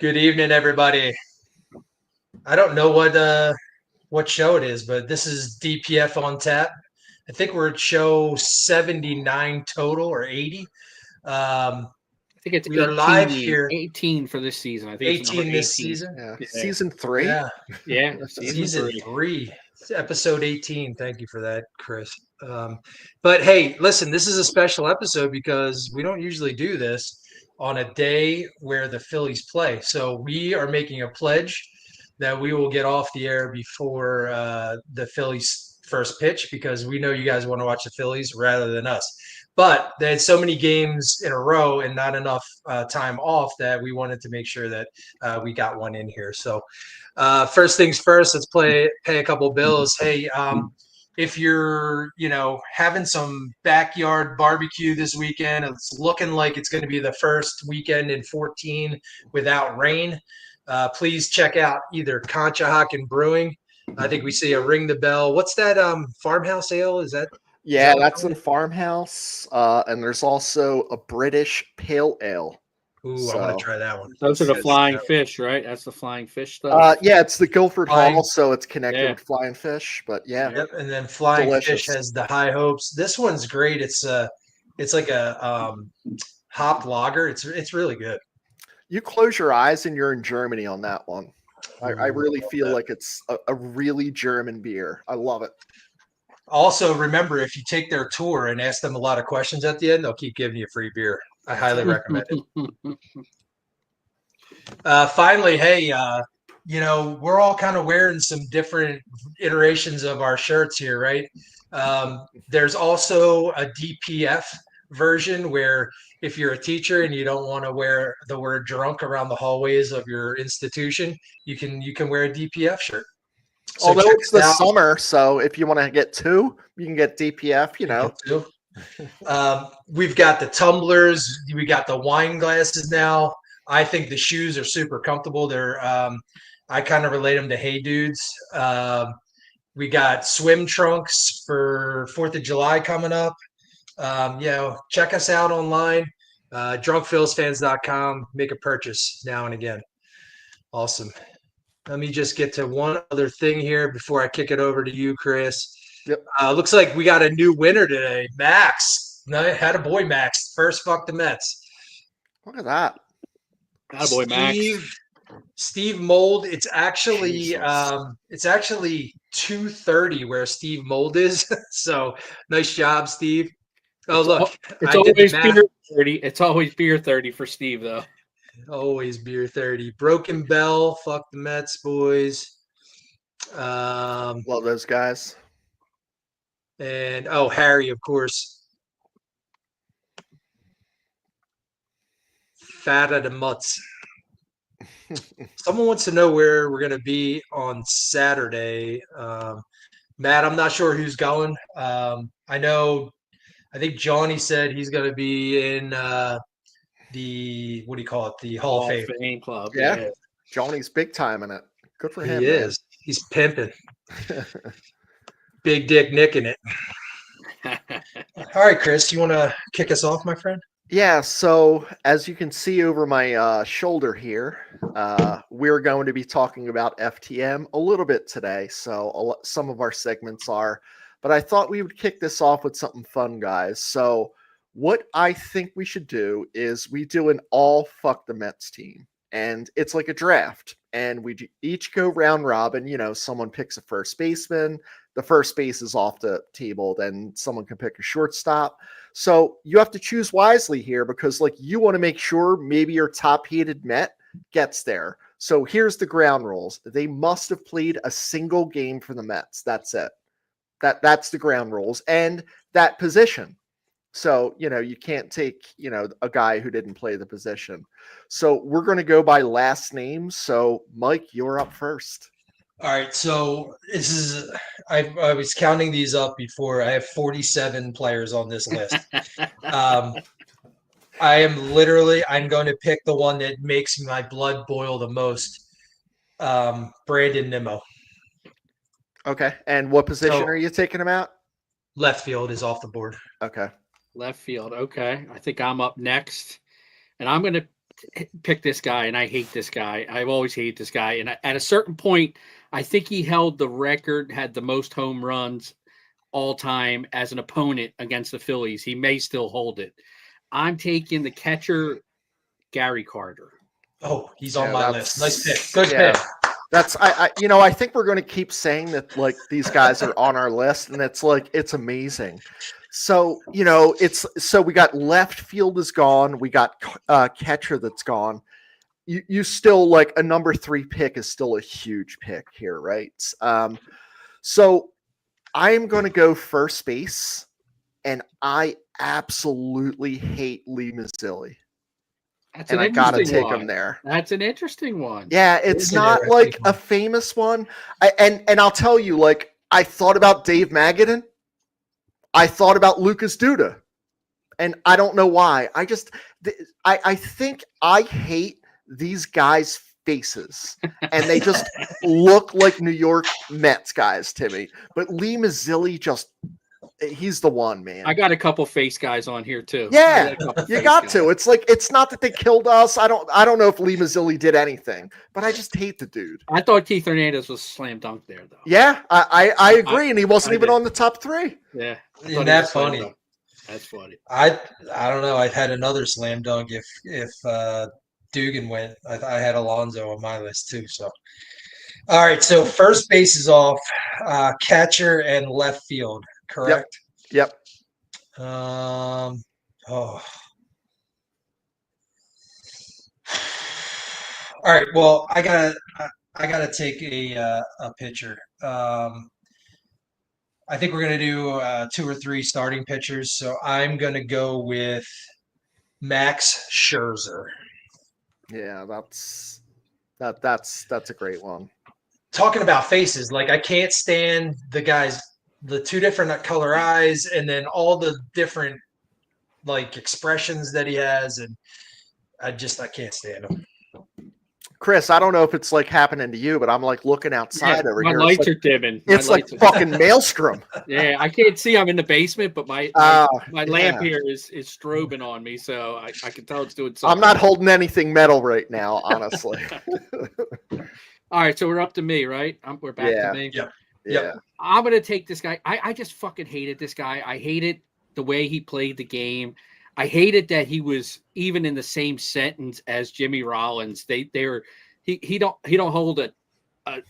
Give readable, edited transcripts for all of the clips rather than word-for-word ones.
Good evening, everybody. I don't know what show it is, but this is DPF on tap. I think we're at show 79 total or 80. I think it's We are 18, live here. 18 for this season. I think it's number 18 18 this season. Yeah. Yeah. Season 3? Yeah, Yeah, season three, episode 18. Thank you for that, Chris. But hey, listen, this is a special episode because we don't usually do this on a day where the Phillies play. So we are making a pledge that we will get off the air before the Phillies first pitch because we know you guys want to watch the Phillies rather than us. But they had so many games in a row and not enough time off that we wanted to make sure that we got one in here. So first things first, let's pay a couple bills. Hey, if you're having some backyard barbecue this weekend, it's looking like it's going to be the first weekend in 14 without rain. Please check out either Conshohocken Brewing. I think we see a Ring the Bell. What's that farmhouse ale? Is that? Yeah, that's in Farmhouse. And there's also a British Pale Ale. Ooh, I want to try that one. Those are the Yes. flying fish, right? That's the flying fish stuff. Yeah, it's the Guilford Flying- Hall, so it's connected Yeah. with Flying Fish. But yeah, Yep, and then Flying Delicious. Fish has the High Hopes. This one's great. It's like a hopped lager. It's really good. you close your eyes and you're in Germany on that one. I really love feel that. like it's a really German beer. I love it. Also, remember if you take their tour and ask them a lot of questions at the end, they'll keep giving you free beer. I highly recommend it. Finally, hey, we're all kind of wearing some different iterations of our shirts here, right? There's also a DPF version where if you're a teacher and you don't want to wear the word drunk around the hallways of your institution, you can wear a DPF shirt. So Although check it's us the out. summer, so if you want to get two, you can get DPF, Too. We've got the tumblers, we got the wine glasses now. I think the shoes are super comfortable. They're I kind of relate them to Hey Dudes. We got swim trunks for 4th of July coming up. Check us out online, drunkphilsfans.com. Make a purchase now and again. Awesome. Let me just get to one other thing here before I kick it over to you, Chris. Yep. Looks like we got a new winner today. Max. No, had a boy, Max. First fuck the Mets. Look at that. Attaboy, Max. Steve Mold. It's actually Jesus. 2:30 where Steve Mold is. So nice job, Steve. Oh, It's look. It's I did the always math. beer 30. It's always beer 30 for Steve, though. Always beer 30. Broken Bell. Fuck the Mets, boys. Love those guys. And Harry, of course. Fata de Mutz. Someone wants to know where we're going to be on Saturday. Matt, I'm not sure who's going. I think Johnny said he's going to be in the, what do you call it? The Hall of Fame. Club. Yeah. Johnny's big time in it. Good for him. He man. is. He's pimping. Big Dick Nick in it. All right, Chris, you want to kick us off, my friend? Yeah, so as you can see over my shoulder here, we're going to be talking about FTM a little bit today. So some of our segments are, but I thought we would kick this off with something fun, guys. So what I think we should do is we do an all fuck the Mets team. And it's like a draft. And we each go round robin. Someone picks a first baseman. The first base is off the table. Then someone can pick a shortstop. So you have to choose wisely here because you want to make sure maybe your top hated Met gets there. So here's the ground rules. They must have played a single game for the Mets. That's it. That's the ground rules and that position. So, you can't take, a guy who didn't play the position. So we're going to go by last names. So Mike, you're up first. All right, so this is I was counting these up before. I have 47 players on this list. I'm going to pick the one that makes my blood boil the most. Brandon Nimmo. Okay. And what position So- are you taking him out? Left field is off the board. Okay. Left field. Okay. I think I'm up next. And I'm going to pick this guy, and I hate this guy. I've always hated this guy. And at a certain point, I think he held the record, had the most home runs all time as an opponent against the Phillies. He may still hold it. I'm taking the catcher, Gary Carter. Oh, he's on my list. Nice pick. Good pick. That's I think we're going to keep saying that like these guys are on our list, and it's amazing. So we got left field is gone. We got catcher that's gone. You still like a number 3 pick is still a huge pick here, right? So I am going to go first base, and I absolutely hate Lee Mazzilli. And I got to take him there. That's an interesting one. Yeah, it's not like a famous one. And I'll tell you, like, I thought about Dave Magadan. I thought about Lucas Duda. And I don't know why. I think I hate these guys' faces. And they just look like New York Mets guys to me. But Lee Mazzilli he's the one, man. I got a couple face guys on here too. Yeah, you got to. It's like, it's not that they killed us. I don't know if Lee Mazzilli did anything, but I just hate the dude. I thought Keith Hernandez was slam dunk there, though. Yeah, I agree, and he wasn't even on the top 3. Yeah, isn't that funny? That's funny. I don't know. I've had another slam dunk if Dugan went. I had Alonso on my list too. So, all right. So first base is off. Catcher and left field. Correct. Yep. All right. Well, I gotta take a pitcher. I think we're gonna do 2 or 3 starting pitchers. So I'm gonna go with Max Scherzer. Yeah, that's a great one. Talking about faces, like I can't stand the guys. The 2 different color eyes, and then all the different like expressions that he has, and I can't stand him. Chris, I don't know if it's like happening to you, but I'm like looking outside over my here. My lights are dimming. It's like fucking maelstrom. Yeah, I can't see. I'm in the basement, but my lamp here is strobing on me, so I can tell it's doing something. I'm not holding anything metal right now, honestly. All right, so we're up to me, right? We're back to me. Yeah. I'm going to take this guy. I just fucking hated this guy. I hated the way he played the game. I hated that he was even in the same sentence as Jimmy Rollins. He don't hold a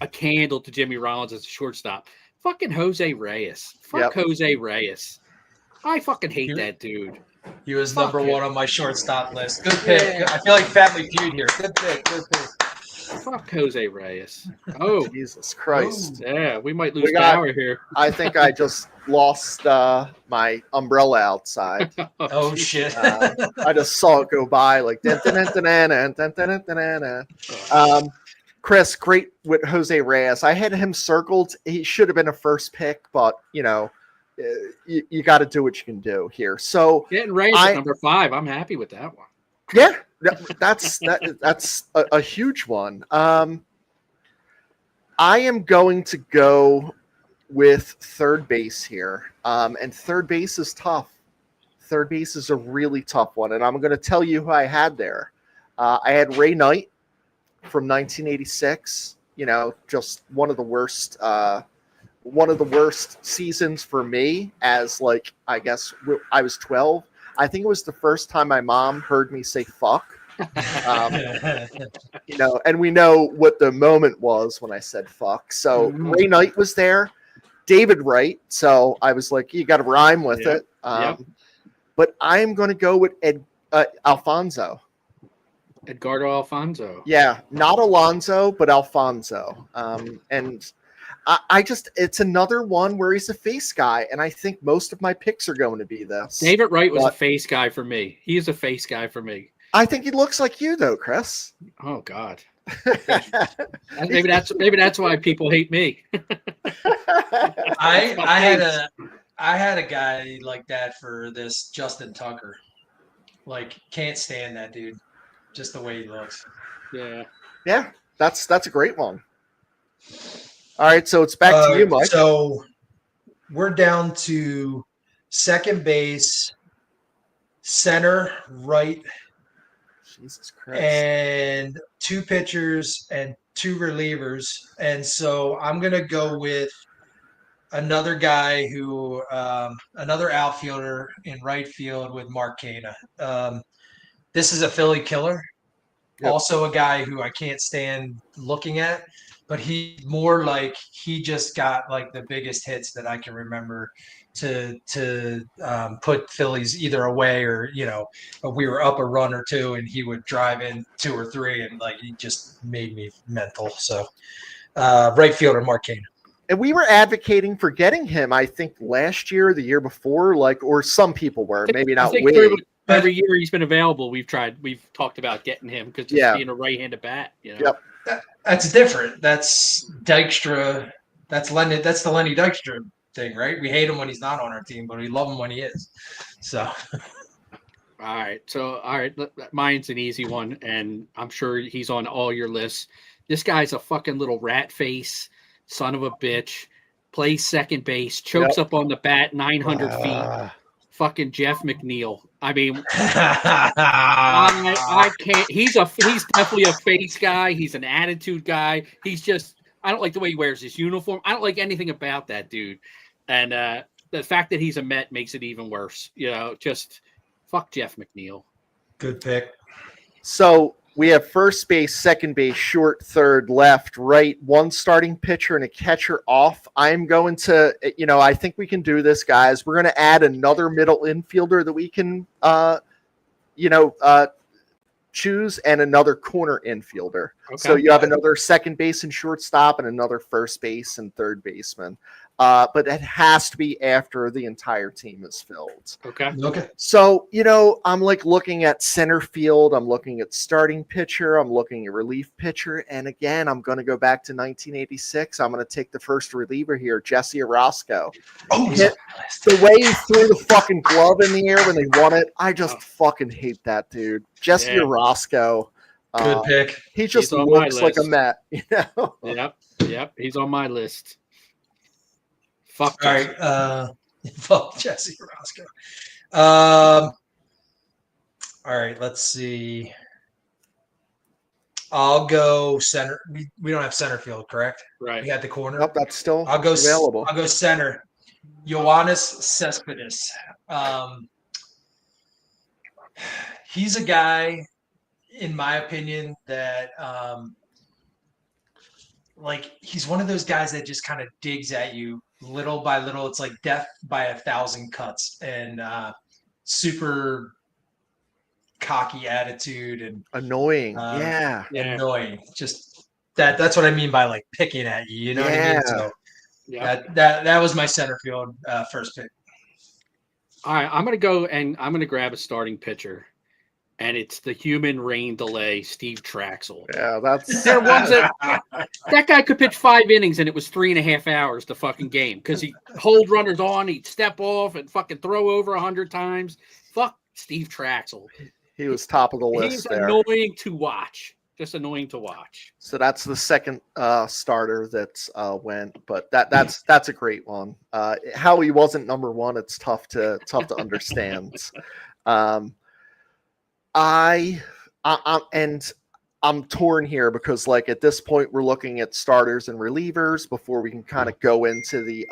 candle to Jimmy Rollins as a shortstop. Fucking Jose Reyes. Jose Reyes. I fucking hate that dude. He was number 1 on my shortstop list. Good pick. Yeah. I feel like Family Feud here. Good pick. Fuck Jose Reyes. Oh, Jesus Christ. Yeah, we might lose power here. I think I just lost my umbrella outside. Oh, shit. I just saw it go by like. Chris, great with Jose Reyes. I had him circled. He should have been a first pick, but, you got to do what you can do here. So getting Reyes at number 5, I'm happy with that one. Yeah, that's a huge one. I am going to go with third base here, and third base is tough. Third base is a really tough one, and I'm going to tell you who I had there. I had Ray Knight from 1986. Just one of the worst seasons for me. As like, I guess I was 12. I think it was the first time my mom heard me say fuck. And we know what the moment was when I said fuck. So Ray Knight was there, David Wright. So I was like, you got to rhyme with it. But I am going to go with Alfonso. Edgardo Alfonso. Yeah, not Alonso, but Alfonso. And I just, it's another one where he's a face guy, and I think most of my picks are going to be this. David Wright was a face guy for me. He is a face guy for me. I think he looks like you, though, Chris. Oh God. maybe that's why people hate me. I had a guy like that for this Justin Tucker. Like, can't stand that dude. Just the way he looks. Yeah. Yeah, that's a great one. All right, so it's back to you, Mike. So we're down to second base, center, right, Jesus Christ. and 2 pitchers and 2 relievers. And so I'm going to go with another guy who, another outfielder in right field with Mark Cana. This is a Philly killer. Yep. Also a guy who I can't stand looking at, but he more like he just got like the biggest hits that I can remember to put Phillies either away or we were up a run or two and he would drive in 2 or 3 and like he just made me mental. So right fielder Mark Kane. And we were advocating for getting him, I think, last year, the year before, or some people were, maybe not we. Every year he's been available, we've talked about getting him because just being a right-handed bat. Yep. That's different. That's Dykstra. That's the Lenny Dykstra thing, right? We hate him when he's not on our team, but we love him when he is. So. All right. Mine's an easy one, and I'm sure he's on all your lists. This guy's a fucking little rat face, son of a bitch, plays second base, chokes up on the bat 900 feet. Fucking Jeff McNeil. I mean, I can't. He's definitely a face guy. He's an attitude guy. I don't like the way he wears his uniform. I don't like anything about that dude. And the fact that he's a Met makes it even worse. Just fuck Jeff McNeil. Good pick. So we have first base, second base, short, third, left, right, 1 starting pitcher and a catcher off. I'm going to, I think we can do this, guys. We're going to add another middle infielder that we can, choose and another corner infielder. Okay. So you have another second base and shortstop and another first base and third baseman. But it has to be after the entire team is filled. Okay. So, I'm like looking at center field. I'm looking at starting pitcher. I'm looking at relief pitcher. And again, I'm going to go back to 1986. I'm going to take the first reliever here, Jesse Orozco. Oh, the way he threw the fucking glove in the air when they won it, I just fucking hate that dude. Jesse Orozco. Good pick. He just looks like a Met. Yep. He's on my list. Fuck. All right. Fuck Jesse Orozco. All right. Let's see. I'll go center. We don't have center field, correct? Right. We had the corner. Nope, that's still available. I'll go center. Yoenis Cespedes. He's a guy, in my opinion, that he's one of those guys that just kind of digs at you little by little. It's like death by 1,000 cuts, and super cocky attitude and annoying. Annoying. Just that's what I mean by like picking at you. You know what I mean? So that was my center field first pick. All right, I'm gonna grab a starting pitcher. And it's the human rain delay, Steve Traxel. Yeah, that's that guy could pitch 5 innings and it was 3.5 hours the fucking game because he hold runners on, he'd step off and fucking throw over 100 times. Fuck Steve Traxel. He was top of the list. He's annoying to watch. Just annoying to watch. So that's the second starter that's went, but that's a great one. How he wasn't number 1, it's tough to understand. I'm torn here because at this point we're looking at starters and relievers before we can kind of go into the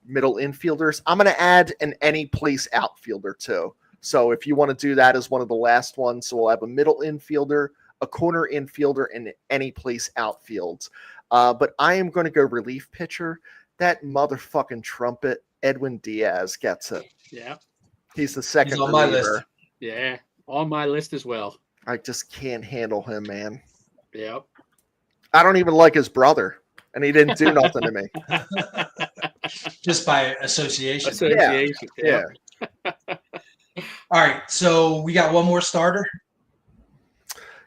middle infielders. I'm going to add an any place outfielder too. So if you want to do that as one of the last ones, so we'll have a middle infielder, a corner infielder, and any place outfield. But I am going to go relief pitcher. That motherfucking trumpet, Edwin Diaz, gets it. Yeah. He's the second He's on reliever. my list. Yeah. On my list as well. I just can't handle him, man. Yep. I don't even like his brother, and he didn't do nothing to me. Just by association. Yeah. All right, so we got one more starter.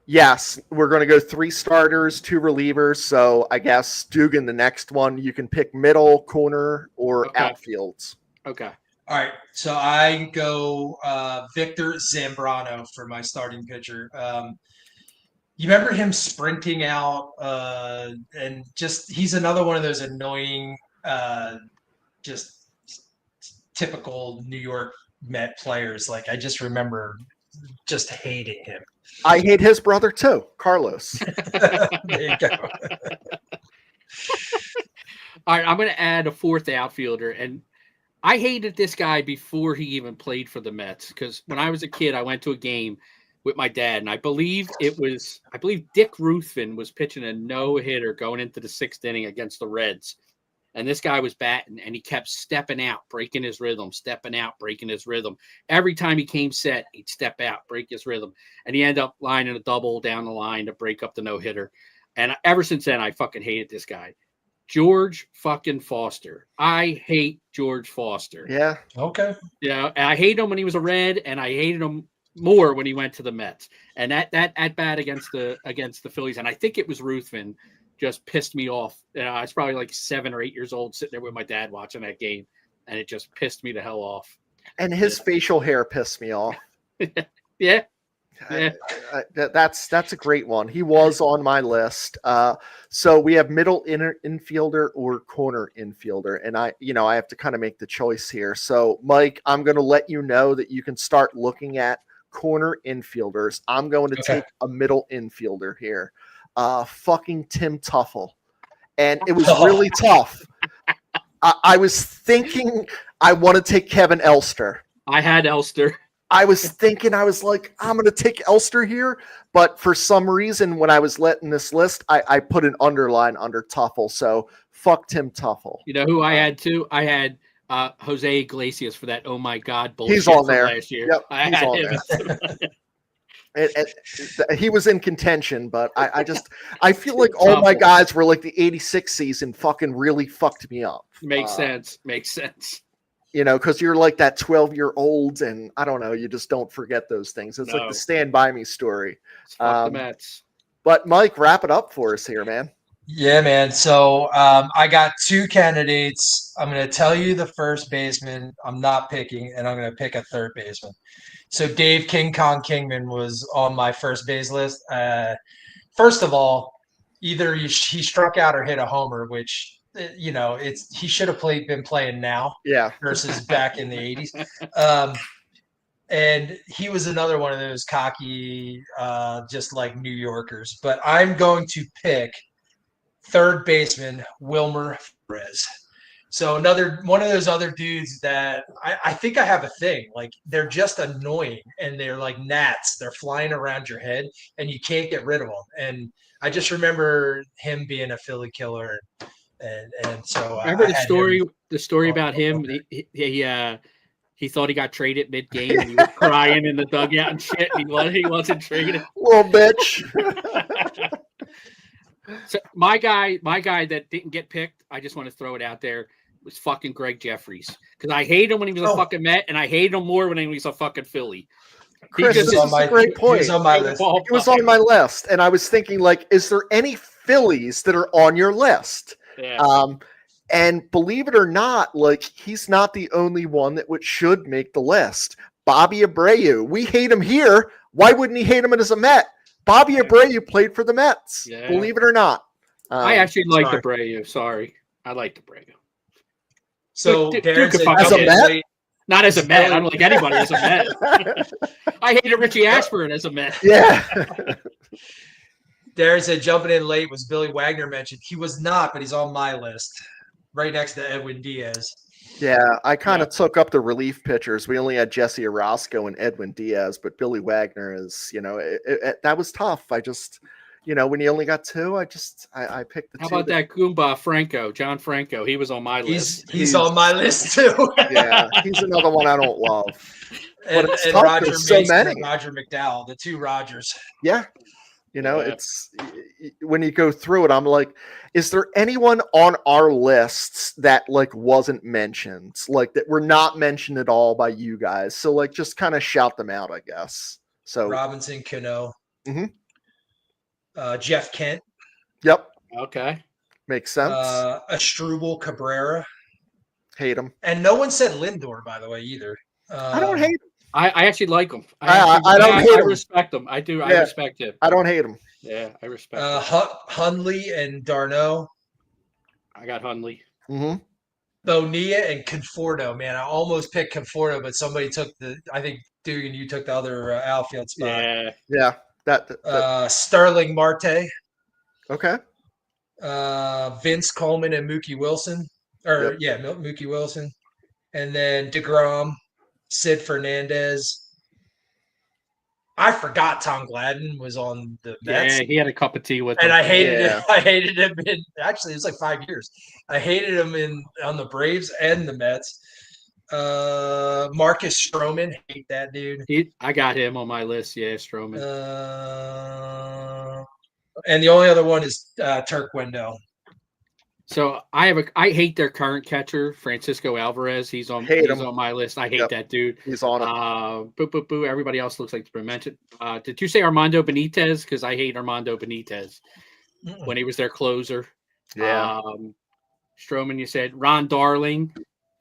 Yes, we're going to go 3 starters, 2 relievers. So I guess Dugan, the next one, you can pick middle, corner, or outfields. Okay. All right, so I go Victor Zambrano for my starting pitcher. You remember him sprinting out and just he's another one of those annoying, just typical New York Met players. Like I just remember just hated him. I hate his brother too, Carlos. There you go. All right, I'm going to add a fourth outfielder, and I hated this guy before he even played for the Mets because when I was a kid, I went to a game with my dad, and I believe Dick Ruthven was pitching a no-hitter going into the 6th inning against the Reds. And this guy was batting, and he kept stepping out, breaking his rhythm, stepping out, breaking his rhythm. Every time he came set, he'd step out, break his rhythm. And he ended up lining a double down the line to break up the no-hitter. And ever since then, I fucking hated this guy. George fucking Foster. I hate George Foster. Yeah. Okay. Yeah, and I hated him when he was a Red, and I hated him more when he went to the Mets. And that at bat against the Phillies, and I think it was Ruthven, just pissed me off. I was probably like 7 or 8 years old sitting there with my dad watching that game, and it just pissed me the hell off. And his facial hair pissed me off. Yeah. That's a great one. He was on my list. So we have middle infielder or corner infielder, and I have to kind of make the choice here. So Mike, I'm going to let you know that you can start looking at corner infielders. I'm going to take a middle infielder here. Fucking Tim Tuffle. And it was really tough. I was thinking I want to take Kevin Elster. I had Elster. I was thinking, I was like, I'm going to take Elster here. But for some reason, when I was letting this list, I put an underline under Tuffle. So fuck Tim Tuffle. You know who I had too? I had Jose Iglesias for that oh my God bullshit he's on there last year. Yep, I he's had on him. there. He was in contention, but I feel like all my guys were like the 86 season fucking really fucked me up. Makes sense. Because you're like that 12-year-old, and I don't know, you just don't forget those things. It's like the Stand By Me story. Fuck the Mets. But Mike, wrap it up for us here, man. Yeah, man. So I got 2 candidates. I'm going to tell you the first baseman I'm not picking, and I'm going to pick a third baseman. So Dave King Kong Kingman was on my first base list. First of all, either he struck out or hit a homer, which he should have been playing now, versus back in the 80s. And he was another one of those cocky, just like New Yorkers. But I'm going to pick third baseman Wilmer Flores. So another one of those other dudes that I think I have a thing. Like, they're just annoying, and they're like gnats. They're flying around your head, and you can't get rid of them. And I just remember him being a Philly killer, and so remember the story about him. He thought he got traded mid-game, and he was crying in the dugout and shit. He wasn't traded. Little bitch. So my guy that didn't get picked, I just want to throw it out there, was fucking Greg Jeffries. Because I hated him when he was a fucking Met, and I hated him more when he was a fucking Philly. Chris, this is a great point. He was on my list. He was on my list, and I was thinking, like, is there any Phillies that are on your list? Yeah. And believe it or not, like, he's not the only one that should make the list. Bobby Abreu. We hate him here. Why wouldn't he hate him as a Met? Bobby Abreu played for the Mets. Yeah. Believe it or not. I actually liked Abreu. Sorry. I liked Abreu. So as a Met? Not as a Met. I don't like anybody as a Met. I hated Richie Ashburn as a Met. Yeah. Darren said jumping in late was Billy Wagner mentioned. He was not, but he's on my list, right next to Edwin Diaz. Yeah, I kind of took up the relief pitchers. We only had Jesse Orosco and Edwin Diaz, but Billy Wagner is, that was tough. I just, when you only got 2, I picked the 2. How about that Goomba John Franco? He was on my list. He's on my list too. Yeah, he's another one I don't love. And Roger Mason and Roger McDowell, the 2 Rogers. Yeah. It's when you go through it, I'm like, is there anyone on our lists that like wasn't mentioned, like that were not mentioned at all by you guys? So like, just kind of shout them out, I guess. So Robinson Cano, Jeff Kent. Yep. Okay. Makes sense. Asdrubal Cabrera. Hate him. And no one said Lindor, by the way, either. I don't hate him. I actually like him. I don't hate him. I respect him. I do. Yeah. I respect him. I don't hate him. Yeah, I respect him. Hundley and Darno. I got Hundley. Bonilla and Conforto. Man, I almost picked Conforto, but somebody took I think Dugan, you took the other outfield spot. Yeah. Yeah. That Sterling Marte, okay. Vince Coleman, and Mookie Wilson. Mookie Wilson. And then DeGrom, Sid Fernandez. I forgot Tom Gladden was on the Mets. Yeah, he had a cup of tea with And him. I hated it. I hated him actually it was like 5 years. I hated him on the Braves and the Mets. Marcus Stroman, hate that dude. I got him on my list. Yeah, Stroman. And the only other one is Turk Wendell. So I hate their current catcher, Francisco Alvarez. He's on my list. I hate that dude. He's on it. Boo, boo, boo. Everybody else looks like it's been mentioned. Did you say Armando Benitez? Because I hate Armando Benitez when he was their closer. Yeah. Stroman, you said Ron Darling.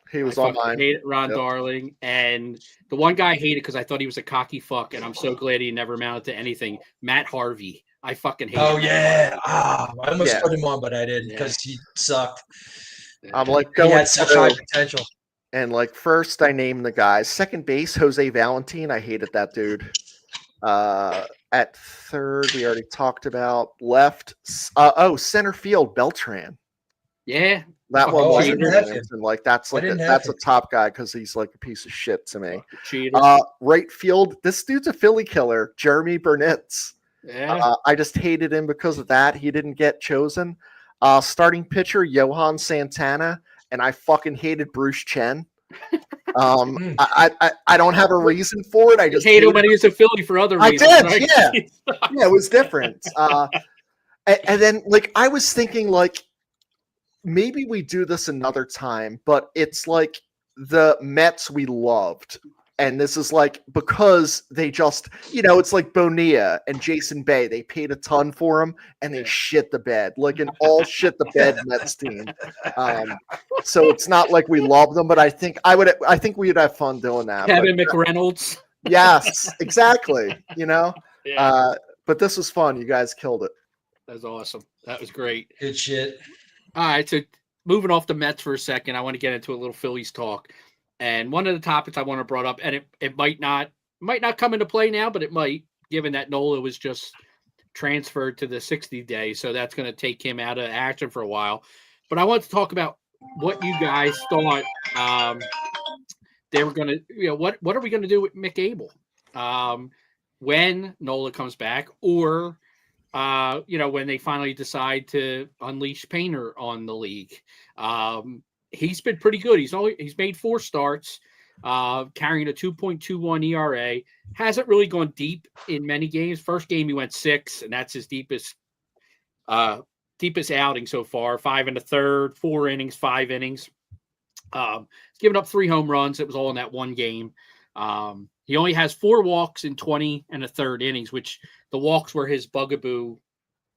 He was on mine. Hated Ron Darling. And the one guy I hated because I thought he was a cocky fuck, and I'm so glad he never amounted to anything. Matt Harvey. I fucking hate him. Oh, yeah. I almost put him on, but I didn't because he sucked. I'm like he had such high potential. And like first I named the guys. Second base, Jose Valentin. I hated that dude. At third, we already talked about. Left. Center field, Beltran. Yeah. That one was like that's a top guy because he's like a piece of shit to me. Right field, this dude's a Philly killer, Jeremy Burnitz. Yeah. I just hated him because of that. He didn't get chosen. Starting pitcher, Johan Santana, and I fucking hated Bruce Chen. I don't have a reason for it. I just hated him when he was a Philly for other reasons. I did, right? Yeah, it was different. And then like I was thinking like maybe we do this another time, but it's like the Mets we loved. And this is like because they just, it's like Bonilla and Jason Bay. They paid a ton for him and they shit the bed, like an all shit the bed Mets team. So it's not like we love them, but I think we'd have fun doing that. Kevin McReynolds. Yes, exactly. Yeah. But this was fun. You guys killed it. That was awesome. That was great. Good shit. All right. So moving off the Mets for a second, I want to get into a little Phillies talk. And one of the topics I want to brought up, and it might not come into play now, but it might, given that Nola was just transferred to the 60 day. So that's going to take him out of action for a while. But I want to talk about what you guys thought they were going to, what are we going to do with Mick Abel when Nola comes back, or when they finally decide to unleash Painter on the league. He's been pretty good. He's made 4 starts, carrying a 2.21 ERA. Hasn't really gone deep in many games. First game he went 6, and that's his deepest outing so far. 5 1/3, 4 innings, 5 innings. He's given up 3 home runs. It was all in that one game. He only has 4 walks in 20 1/3 innings, which the walks were his bugaboo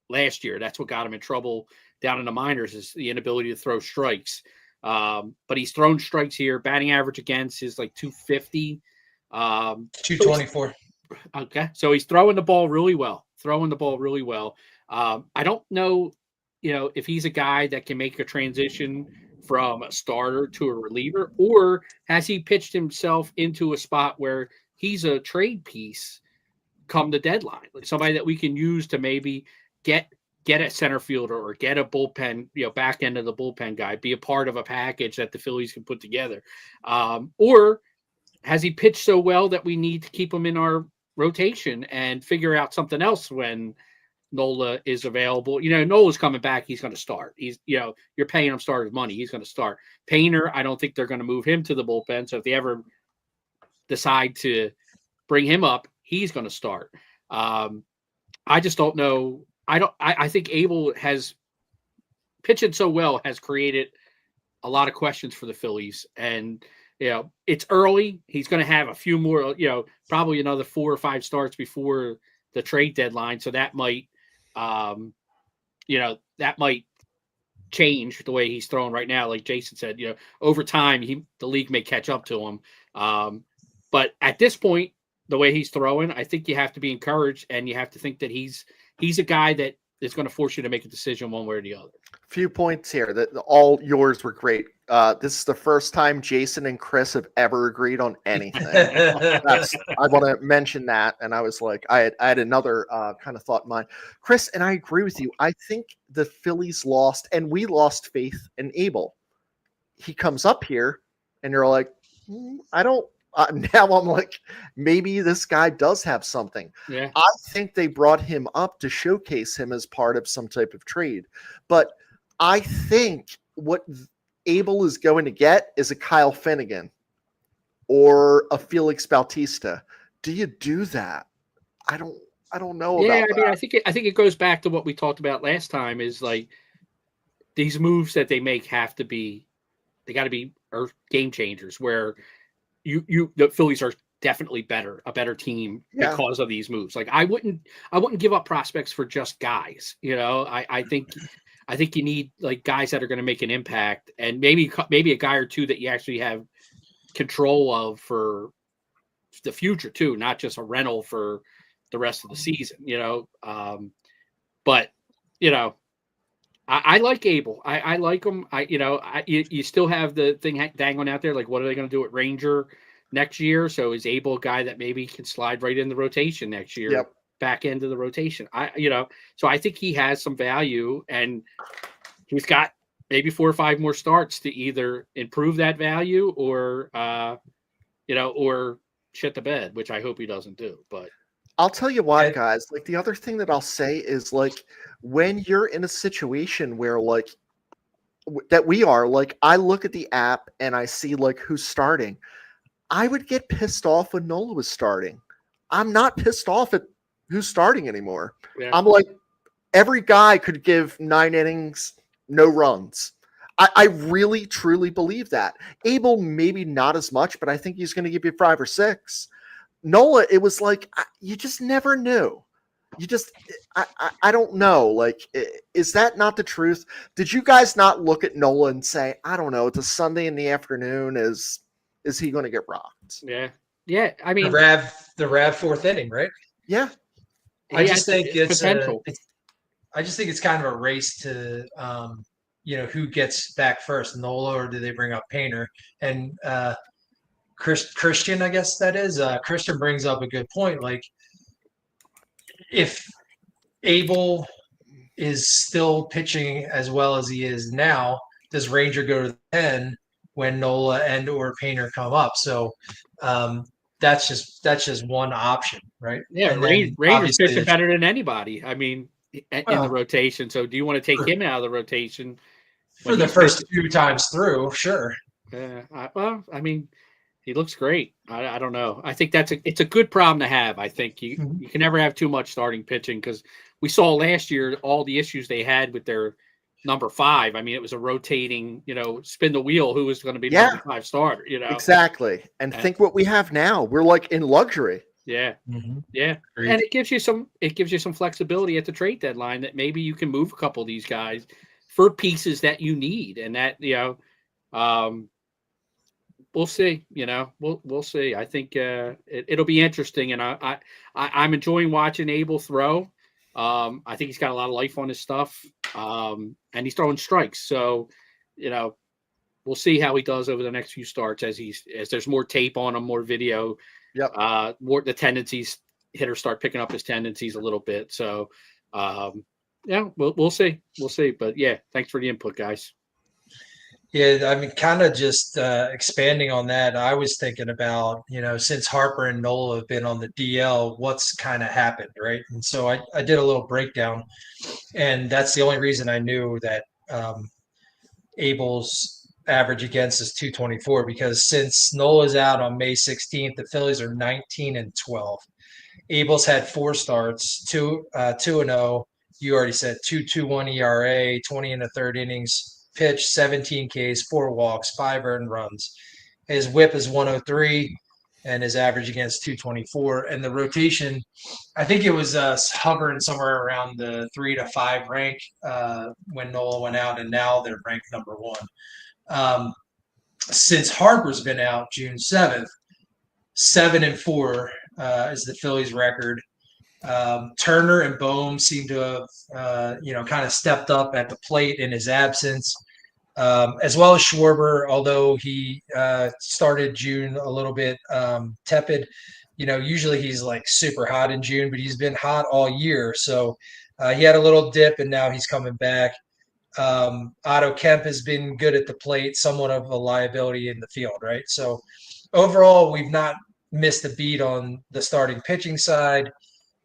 last year. That's what got him in trouble down in the minors, is the inability to throw strikes. But he's thrown strikes here. Batting average against is like 250. 224. Okay. So he's throwing the ball really well. I don't know, if he's a guy that can make a transition from a starter to a reliever, or has he pitched himself into a spot where he's a trade piece come the deadline, like somebody that we can use to maybe get a center fielder or get a bullpen, back end of the bullpen guy, be a part of a package that the Phillies can put together. Or has he pitched so well that we need to keep him in our rotation and figure out something else when Nola is available? Nola's coming back. He's going to start. You're paying him starter's money. He's going to start. Painter, I don't think they're going to move him to the bullpen. So if they ever decide to bring him up, he's going to start. I just don't know. I think Abel has pitching so well has created a lot of questions for the Phillies. And, it's early. He's going to have a few more, probably another 4 or 5 starts before the trade deadline. So that might, that might change the way he's throwing right now. Like Jason said, over time, the league may catch up to him. But at this point, the way he's throwing, I think you have to be encouraged, and you have to think that he's a guy that is going to force you to make a decision one way or the other. Few points here that all yours were great. This is the first time Jason and Chris have ever agreed on anything. I want to mention that, and I was like, I had another kind of thought in mind, Chris, and I agree with you. I think the Phillies lost, and we lost faith in Abel. He comes up here, and you're like, I don't. Now I'm like, maybe this guy does have something. Yeah. I think they brought him up to showcase him as part of some type of trade, but I think what Abel is going to get is a Kyle Finnegan or a Felix Bautista. Do you do that? I don't know. Yeah, about I mean, that. I think it goes back to what we talked about last time. Is like these moves that they make have to be, they got to be game changers. Where the Phillies are definitely a better team because of these moves. Like I wouldn't give up prospects for just guys. You know, I think you need like guys that are going to make an impact, and maybe a guy or two that you actually have control of for the future too, not just a rental for the rest of the season. You know, but you know, I like Abel. I like him. You still have the thing dangling out there. Like, what are they going to do at Ranger next year? So is Abel a guy that maybe can slide right in the rotation next year, Yep. back end of the rotation? So I think he has some value, and he's got maybe 4 or 5 more starts to either improve that value or, or shit the bed, which I hope he doesn't do. But I'll tell you what, guys, like the other thing that I'll say is like when you're in a situation where like that we are, like I look at the app and I see like who's starting. I would get pissed off when Nola was starting. I'm not pissed off at who's starting anymore. yeah. I'm like, every guy could give 9 innings, no runs. I really, truly believe that. Abel, maybe not as much, but I think he's going to give you 5 or 6. Nola, it was like, you just never knew. You just, I don't know. Like, is that not the truth? Did you guys not look at Nola and say, I don't know, it's a Sunday in the afternoon. Is he going to get rocked? Yeah. Yeah. I mean, the Rav 4th inning, right? Yeah. I just think it's potential. I just think it's kind of a race to, who gets back first, Nola, or do they bring up Painter? And Christian, I guess that is. Christian brings up a good point. Like, if Abel is still pitching as well as he is now, does Ranger go to the 10 when Nola and or Painter come up? So that's just one option, right? Yeah, And then Ranger's pitching better than anybody. I mean, in the rotation. So do you want to take him out of the rotation for the first few times through? Sure. Yeah. Well, I mean, he looks great. I don't know. I think it's a good problem to have. I think you can never have too much starting pitching, because we saw last year all the issues they had with their number 5. I mean, it was a rotating, spin the wheel who was going to be the number 5 starter. Exactly. And think what we have now. We're like in luxury. Yeah. Mm-hmm. Yeah. Great. And it gives you some flexibility at the trade deadline that maybe you can move a couple of these guys for pieces that you need, and that we'll see. We'll see. I think it'll be interesting, and I'm enjoying watching Abel throw. I think he's got a lot of life on his stuff, and he's throwing strikes. So, we'll see how he does over the next few starts as there's more tape on him, more video. Yep. More the tendencies, hitters start picking up his tendencies a little bit. So, we'll see. We'll see. But yeah, thanks for the input, guys. Yeah, I mean, kind of just expanding on that, I was thinking about, since Harper and Nola have been on the DL, what's kind of happened, right? And so I did a little breakdown, and that's the only reason I knew that Abel's average against is 224, because since Nola's out on May 16th, the Phillies are 19-12. Abel's had 4 starts, 2-0. You already said 2.21 ERA, 20 in the third innings pitched, 17 Ks, 4 walks, 5 earned runs. His WHIP is 103, and his average against 224. And the rotation, I think it was hovering somewhere around the 3 to 5 rank when Nola went out, and now they're ranked number 1. Since Harper's been out June 7th, 7-4 is the Phillies record. Turner and Bohm seem to have, kind of stepped up at the plate in his absence, as well as Schwarber, although he started June a little bit tepid. Usually he's like super hot in June, but he's been hot all year. So he had a little dip, and now he's coming back. Otto Kemp has been good at the plate, somewhat of a liability in the field, right? So overall, we've not missed a beat on the starting pitching side.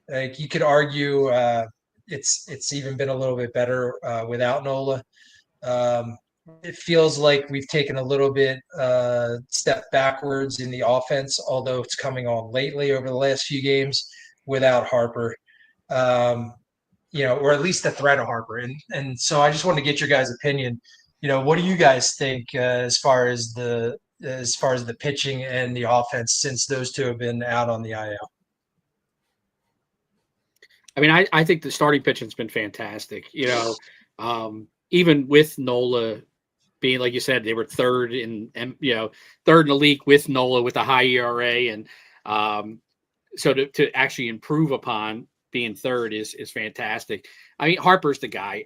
Like you could argue, it's even been a little bit better without Nola. Um, it feels like we've taken a little bit step backwards in the offense, although it's coming on lately over the last few games without Harper. Um, or at least the threat of Harper. And so I just want to get your guys' opinion. What do you guys think as far as the pitching and the offense since those two have been out on the IL? I mean, I think the starting pitching's been fantastic. Even with Nola being, like you said, they were third in the league with Nola with a high ERA, and so to actually improve upon being third is fantastic. I mean, Harper's the guy.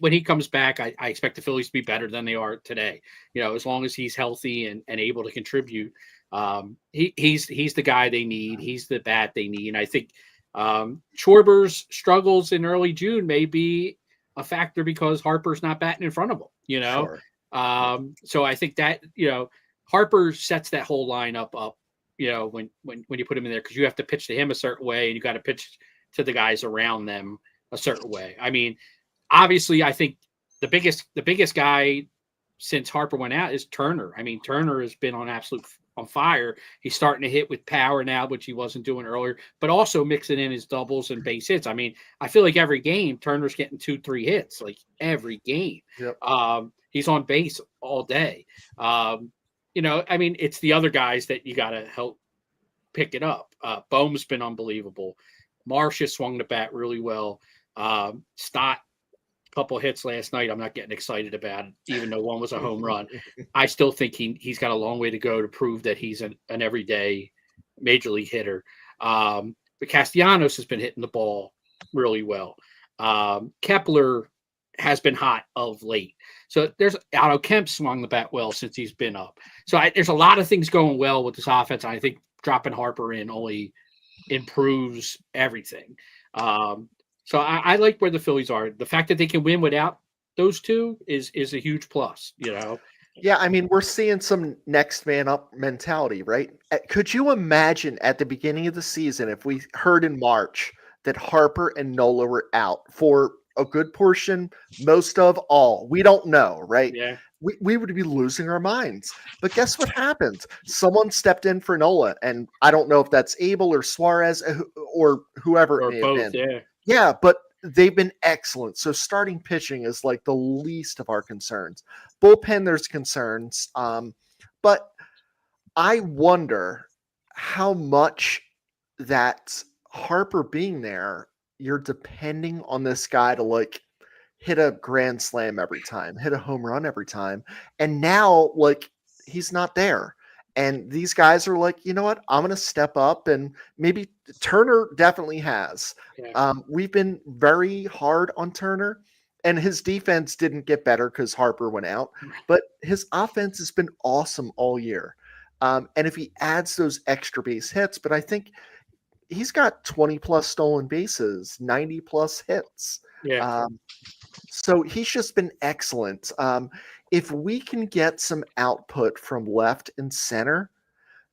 When he comes back, I expect the Phillies to be better than they are today. As long as he's healthy and able to contribute, he's the guy they need. He's the bat they need. And I think Schwarber's struggles in early June may be a factor because Harper's not batting in front of him. Sure. So I think that Harper sets that whole lineup up. When you put him in there, because you have to pitch to him a certain way, and you got to pitch to the guys around them a certain way. I mean, obviously, I think the biggest guy since Harper went out is Turner. I mean, Turner has been on fire. He's starting to hit with power now, which he wasn't doing earlier, but also mixing in his doubles and base hits. I mean, I feel like every game Turner's getting 2-3 hits, like every game. Yep. He's on base all day. I mean, it's the other guys that you got to help pick it up. Bohm's been unbelievable. Marsh has swung the bat really well. Stott, a couple of hits last night. I'm not getting excited about it, even though one was a home run. I still think he's got a long way to go to prove that he's an everyday major league hitter. But Castellanos has been hitting the ball really well. Kepler has been hot of late. So there's Otto Kemp swung the bat well since he's been up. So there's a lot of things going well with this offense. I think dropping Harper in only improves everything. So I like where the Phillies are. The fact that they can win without those two is a huge plus, Yeah, I mean, we're seeing some next man up mentality, right? Could you imagine at the beginning of the season if we heard in March that Harper and Nola were out for a good portion, most of all? We don't know, right? Yeah. We would be losing our minds. But guess what happened? Someone stepped in for Nola, and I don't know if that's Abel or Suarez or whoever Or it may both, have been. yeah. Yeah, but they've been excellent. So starting pitching is like the least of our concerns. Bullpen, there's concerns. But I wonder how much that Harper being there, you're depending on this guy to like hit a grand slam every time, hit a home run every time. And now, like, he's not there. And these guys are like, you know what? I'm going to step up. And maybe Turner definitely has. Yeah. We've been very hard on Turner, and his defense didn't get better because Harper went out. But his offense has been awesome all year. And if he adds those extra base hits, but I think he's got 20 plus stolen bases, 90 plus hits. Yeah. So he's just been excellent. If we can get some output from left and center,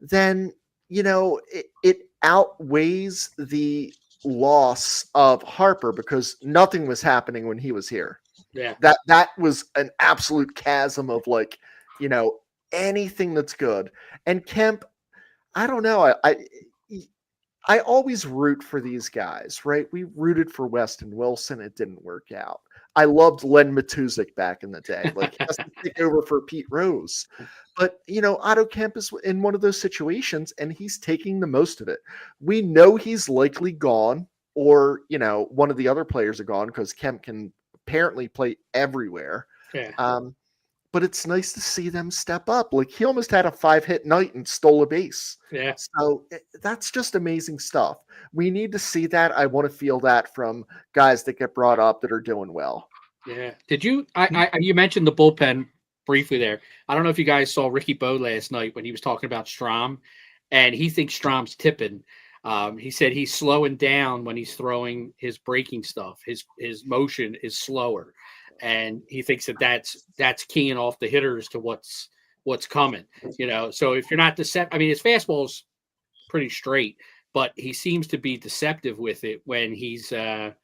then, it outweighs the loss of Harper because nothing was happening when he was here. Yeah. That was an absolute chasm of like, anything that's good. And Kemp, I don't know. I always root for these guys, right? We rooted for Weston Wilson. It didn't work out. I loved Len Matuzik back in the day. Like, he has to take over for Pete Rose. But, Otto Kemp is in one of those situations, and he's taking the most of it. We know he's likely gone, or, one of the other players are gone because Kemp can apparently play everywhere. Yeah. but it's nice to see them step up. Like he almost had a 5-hit night and stole a base. Yeah. So that's just amazing stuff. We need to see that. I want to feel that from guys that get brought up that are doing well. Yeah. Did you? You mentioned the bullpen briefly there. I don't know if you guys saw Ricky Bo last night when he was talking about Strom, and he thinks Strom's tipping. He said he's slowing down when he's throwing his breaking stuff. His motion is slower, and he thinks that's keying off the hitters to what's coming. So if you're not I mean, his fastball's pretty straight, but he seems to be deceptive with it when he's I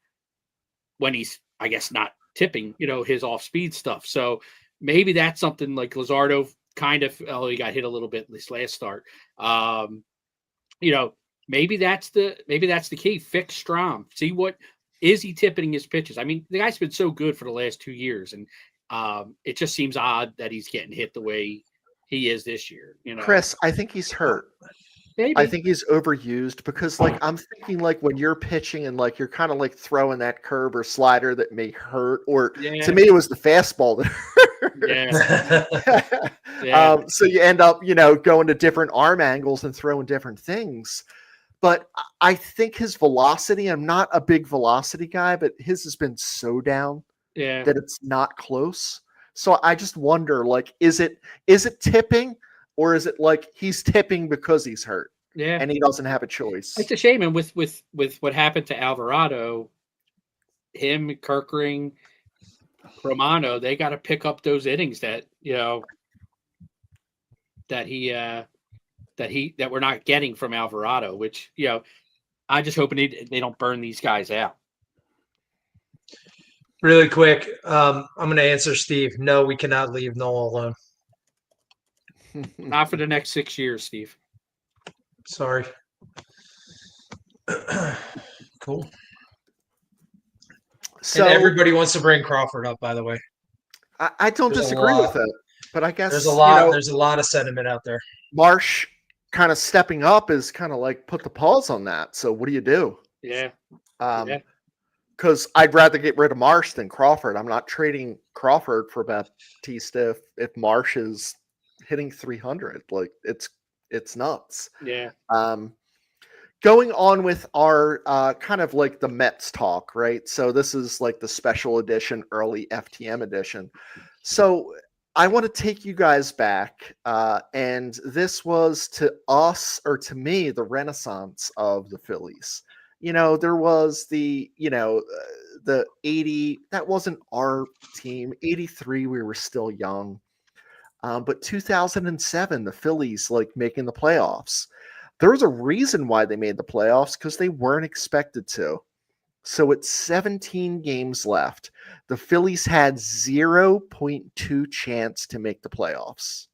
guess not tipping, his off speed stuff. So maybe that's something like Luzardo kind of, he got hit a little bit this last start. Maybe that's the key. Fix Strom. See what is he tipping his pitches. I mean, the guy's been so good for the last 2 years, and it just seems odd that he's getting hit the way he is this year. Chris, I think he's hurt. Maybe. I think he's overused because, like, I'm thinking, like, when you're pitching and, like, you're kind of, like, throwing that curve or slider that may hurt, or to me, it was the fastball that hurt. Yeah. So you end up, going to different arm angles and throwing different things. But I think his velocity, I'm not a big velocity guy, but his has been so down that it's not close. So I just wonder, like, is it tipping? Or is it like he's tipping because he's hurt? Yeah. And he doesn't have a choice. It's a shame. And with what happened to Alvarado, him, Kirkring, Romano, they got to pick up those innings that we're not getting from Alvarado, which, I just hope they don't burn these guys out. Really quick. I'm going to answer Steve. No, we cannot leave Noel alone. Not for the next 6 years, Steve. Sorry. Cool. So and everybody wants to bring Crawford up, by the way. I don't disagree with it, but I guess there's a lot. There's a lot of sentiment out there. Marsh kind of stepping up is kind of like put the pause on that. So what do you do? Yeah. Because I'd rather get rid of Marsh than Crawford. I'm not trading Crawford for Bautista if Marsh is hitting 300. Like it's nuts. Yeah. Going on with our kind of like the Mets talk, right? So this is like the special edition, early FTM edition. So I want to take you guys back, and this was to us, or to me, the renaissance of the Phillies. There was the 80, that wasn't our team. 83, we were still young. But 2007, the Phillies like making the playoffs. There was a reason why they made the playoffs, because they weren't expected to. So it's 17 games left. The Phillies had 0.2 chance to make the playoffs.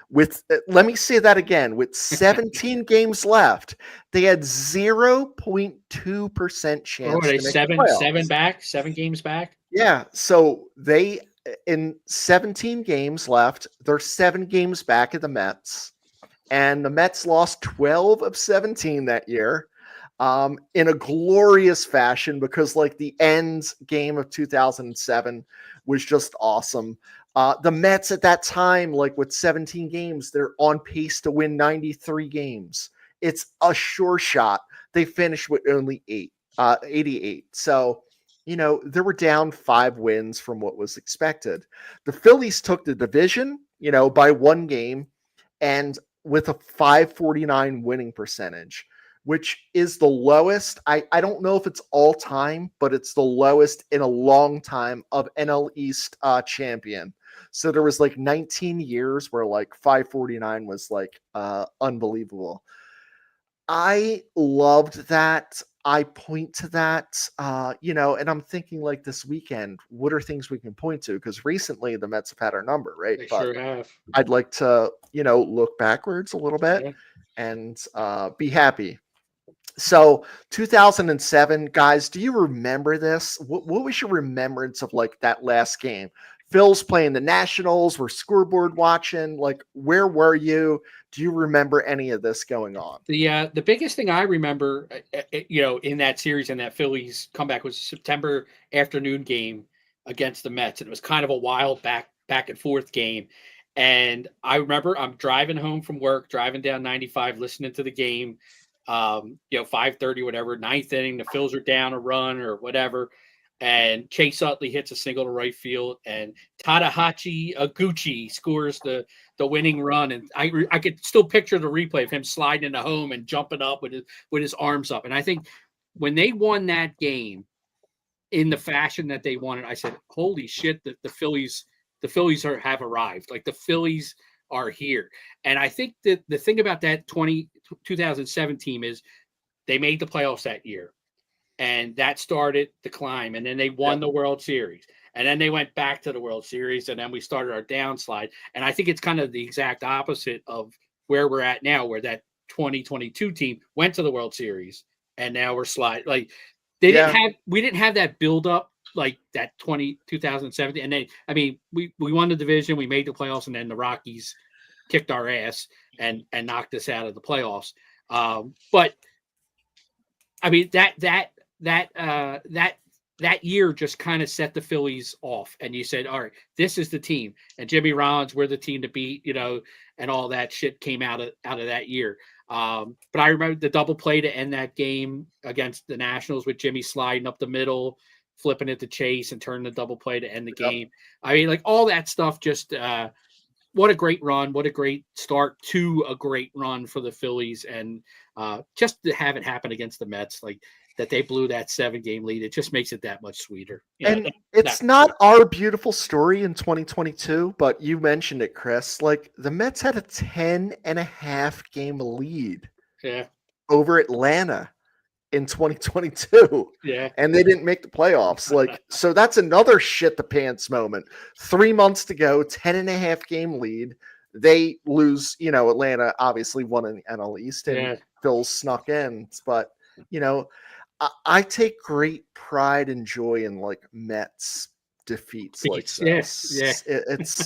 Let me say that again. With 17 games left, they had 0.2% chance. What are they, to make the playoffs. 7 games back? Yeah. So they, in 17 games left, they're 7 games back at the Mets. And the Mets lost 12 of 17 that year in a glorious fashion, because like the end game of 2007 was just awesome. The Mets at that time, like with 17 games, they're on pace to win 93 games. It's a sure shot. They finished with only 88. So, they were down 5 wins from what was expected. The Phillies took the division, by 1 game, and with a 549 winning percentage, which is the lowest. I don't know if it's all time, but it's the lowest in a long time of NL East champion. So there was like 19 years where like 549 was like unbelievable. I loved that. I point to that, and I'm thinking like this weekend, what are things we can point to? Because recently the Mets have had our number, right? They sure have. I'd like to, look backwards a little bit and be happy. So 2007, guys, do you remember this? What was your remembrance of like that last game? Phil's playing the Nationals. We're scoreboard watching. Like, where were you? Do you remember any of this going on? The biggest thing I remember, in that series and that Phillies comeback was a September afternoon game against the Mets. And it was kind of a wild back and forth game. And I remember I'm driving home from work, driving down 95, listening to the game. 5:30, whatever, ninth inning, the Phils are down a run or whatever. And Chase Utley hits a single to right field, and Tadahashi Aguchi scores the winning run. And I could still picture the replay of him sliding into home and jumping up with his arms up. And I think when they won that game in the fashion that they won it, I said, "Holy shit! The Phillies have arrived. Like the Phillies are here." And I think that the thing about that 2007 team is they made the playoffs that year. And that started the climb. And then they won the World Series. And then they went back to the World Series. And then we started our downslide. And I think it's kind of the exact opposite of where we're at now, where that 2022 team went to the World Series. And now we're slide. Like we didn't have that buildup like that 2017. And then, I mean, we won the division, we made the playoffs, and then the Rockies kicked our ass and knocked us out of the playoffs. But I mean, that year just kind of set the Phillies off, and you said, all right, this is the team. And Jimmy Rollins, we're the team to beat, and all that shit came out of that year. But I remember the double play to end that game against the Nationals with Jimmy sliding up the middle, flipping it to Chase, and turning the double play to end the game. I mean, like all that stuff, just what a great run, what a great start to a great run for the Phillies. And just to have it happen against the Mets, like that they blew that 7-game lead, it just makes it that much sweeter. It's not our beautiful story in 2022, but you mentioned it, Chris. Like the Mets had a 10.5-game lead over Atlanta in 2022. Yeah. And they didn't make the playoffs. Like, so that's another shit the pants moment. 3 months to go, 10.5-game lead. They lose, Atlanta obviously won in the NL East and Phil snuck in. But, I take great pride and joy in like Mets defeats like this.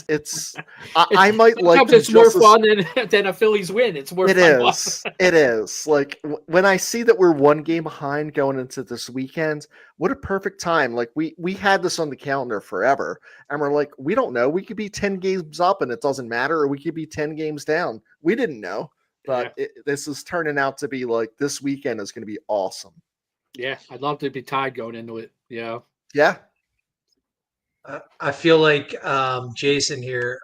It's I might like it's more fun than a Phillies win. It's more fun. It is. Like when I see that we're 1 game behind going into this weekend, what a perfect time. Like we had this on the calendar forever, and we're like, we don't know. We could be 10 games up and it doesn't matter, or we could be 10 games down. We didn't know. But this is turning out to be like this weekend is going to be awesome. Yeah, I'd love to be tied going into it. Yeah. I feel like Jason here.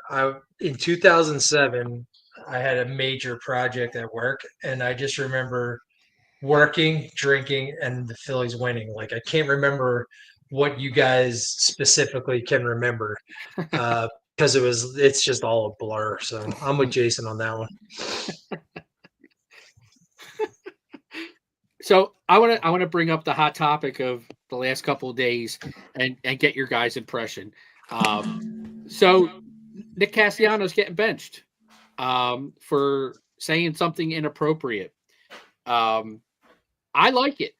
In 2007, I had a major project at work, and I just remember working, drinking, and the Phillies winning. Like I can't remember what you guys specifically can remember because it's just all a blur. So I'm with Jason on that one. So I want to bring up the hot topic of the last couple of days and get your guys' impression. So Nick Castellanos getting benched for saying something inappropriate. I like it.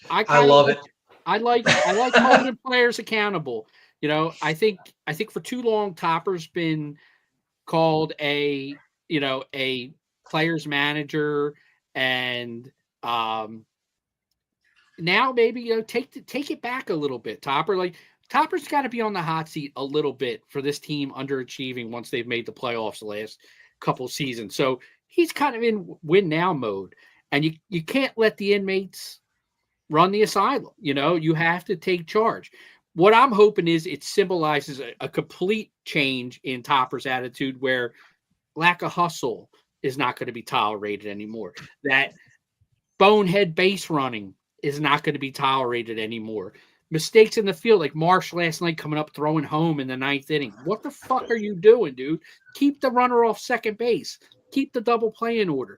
I love it. I like holding players accountable. I think for too long Topper's been called a player's manager, and now maybe take it back a little bit, Topper. Like Topper's got to be on the hot seat a little bit for this team underachieving once they've made the playoffs the last couple seasons. So he's kind of in win now mode, and you can't let the inmates run the asylum. You have to take charge. What I'm hoping is it symbolizes a complete change in Topper's attitude, where lack of hustle is not going to be tolerated anymore. That bonehead base running is not going to be tolerated anymore. Mistakes in the field, like Marsh last night coming up throwing home in the 9th inning. What the fuck are you doing, dude? Keep the runner off second base. Keep the double play in order.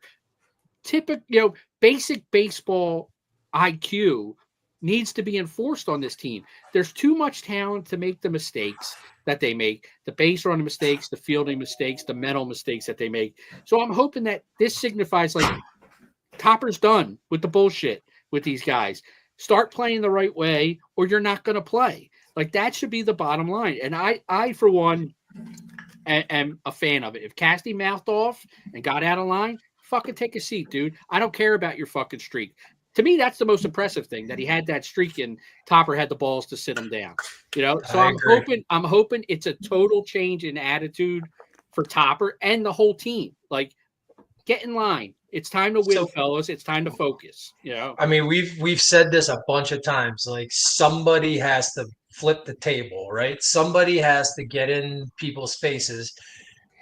Basic baseball IQ needs to be enforced on this team. There's too much talent to make the mistakes that they make, the base running mistakes, the fielding mistakes, the mental mistakes that they make. So I'm hoping that this signifies like Topper's done with the bullshit with these guys. Start playing the right way, or you're not going to play. Like that should be the bottom line. And I for one, am a fan of it. If Casty mouthed off and got out of line, fucking take a seat, dude. I don't care about your fucking streak. to me, that's the most impressive thing, that he had that streak and Topper had the balls to sit him down. So I agree. I'm hoping it's a total change in attitude for Topper and the whole team. Like, get in line. It's time to win, So fellas. It's time to focus. I mean, we've said this a bunch of times. Like somebody has to flip the table, right? Somebody has to get in people's faces.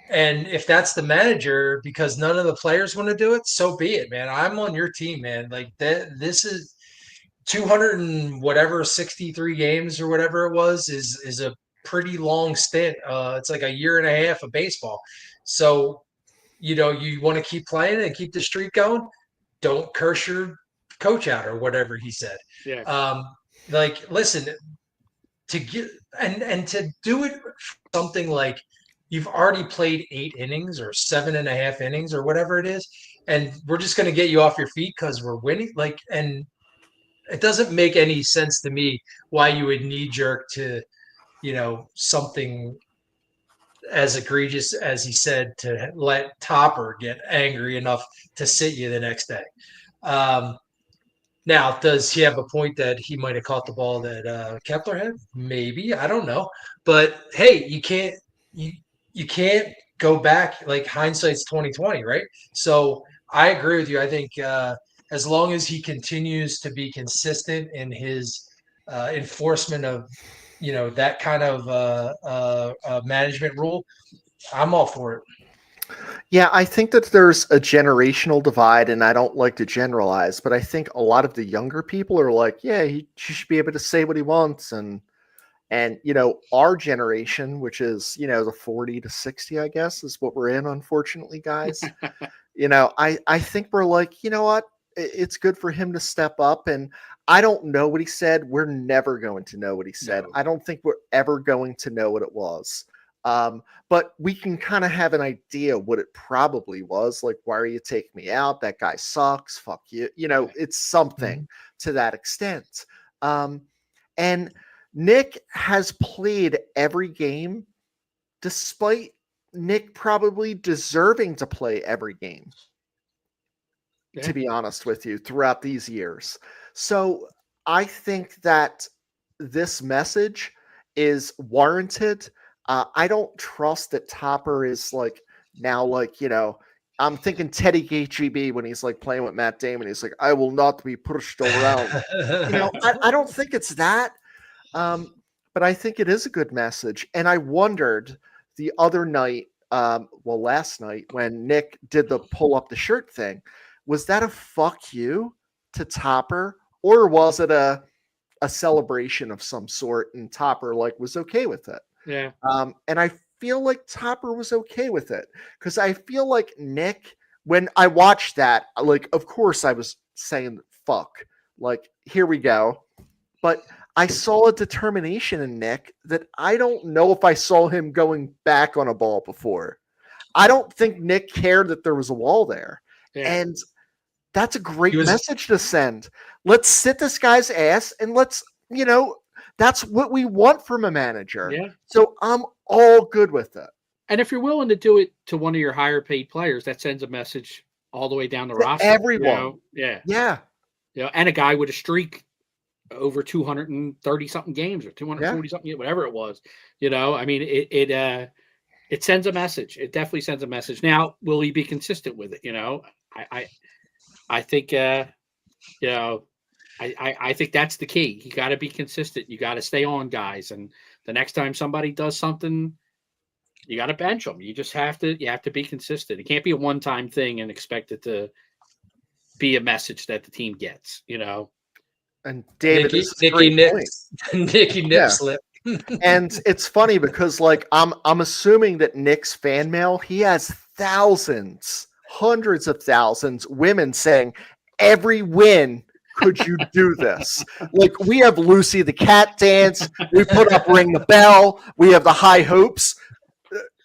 And if that's the manager, because none of the players want to do it, so be it, man. I'm on your team, man. Like that, this is 200 and whatever 63 games or whatever it was is a pretty long stint. It's like a year and a half of baseball. So you want to keep playing and keep the streak going. Don't curse your coach out or whatever he said. Yeah. Like, listen, to get and to do it something like you've already played 8 innings or 7.5 innings or whatever it is, and we're just going to get you off your feet because we're winning. Like, and it doesn't make any sense to me why you would knee jerk to, something as egregious as he said to let Topper get angry enough to sit you the next day. Now, does he have a point that he might have caught the ball that Kepler had? Maybe, I don't know. But hey, you can't go back. Like hindsight's 2020, right? So I agree with you. I think as long as he continues to be consistent in his enforcement of that kind of management rule, I'm all for it. Yeah, I think that there's a generational divide, and I don't like to generalize, but I think a lot of the younger people are like, yeah, he should be able to say what he wants. And our generation, which is, the 40 to 60, I guess, is what we're in, unfortunately, guys. I think we're like, you know what? It's good for him to step up. And I don't know what he said. We're never going to know what he said. No. I don't think we're ever going to know what it was. But we can kind of have an idea what it probably was. Like, why are you taking me out? That guy sucks. Fuck you. It's something to that extent. And Nick has played every game, despite Nick probably deserving to play every game, to be honest with you, throughout these years. So I think that this message is warranted. I don't trust that Topper is I'm thinking Teddy KGB when he's like playing with Matt Damon. He's like, I will not be pushed around. I don't think it's that. But I think it is a good message. And I wondered the other night, last night, when Nick did the pull up the shirt thing, was that a fuck you to Topper, or was it a celebration of some sort and Topper was okay with it? Yeah. And I feel like Topper was okay with it, because I feel like Nick, when I watched that, of course I was saying fuck, here we go. But I saw a determination in Nick that I don't know if I saw him going back on a ball before. I don't think Nick cared that there was a wall there. Yeah. And that's a great message to send. Let's sit this guy's ass and let's, that's what we want from a manager. Yeah. So I'm all good with it. And if you're willing to do it to one of your higher paid players, that sends a message all the way down the roster. Everyone. Yeah. Yeah. And a guy with a streak over 230 something games or 240 something, whatever it was, I mean, it sends a message. It definitely sends a message. Now, will he be consistent with it? I think, I think that's the key. You got to be consistent. You got to stay on, guys. And the next time somebody does something, you got to bench them. You just have to be consistent. It can't be a one-time thing and expect it to be a message that the team gets, And David, Nicky Nip slip. And it's funny because I'm assuming that Nick's fan mail, he has thousands, hundreds of thousands women saying, every win, could you do this? We have Lucy the cat dance, we put up Ring the Bell, we have the high hopes.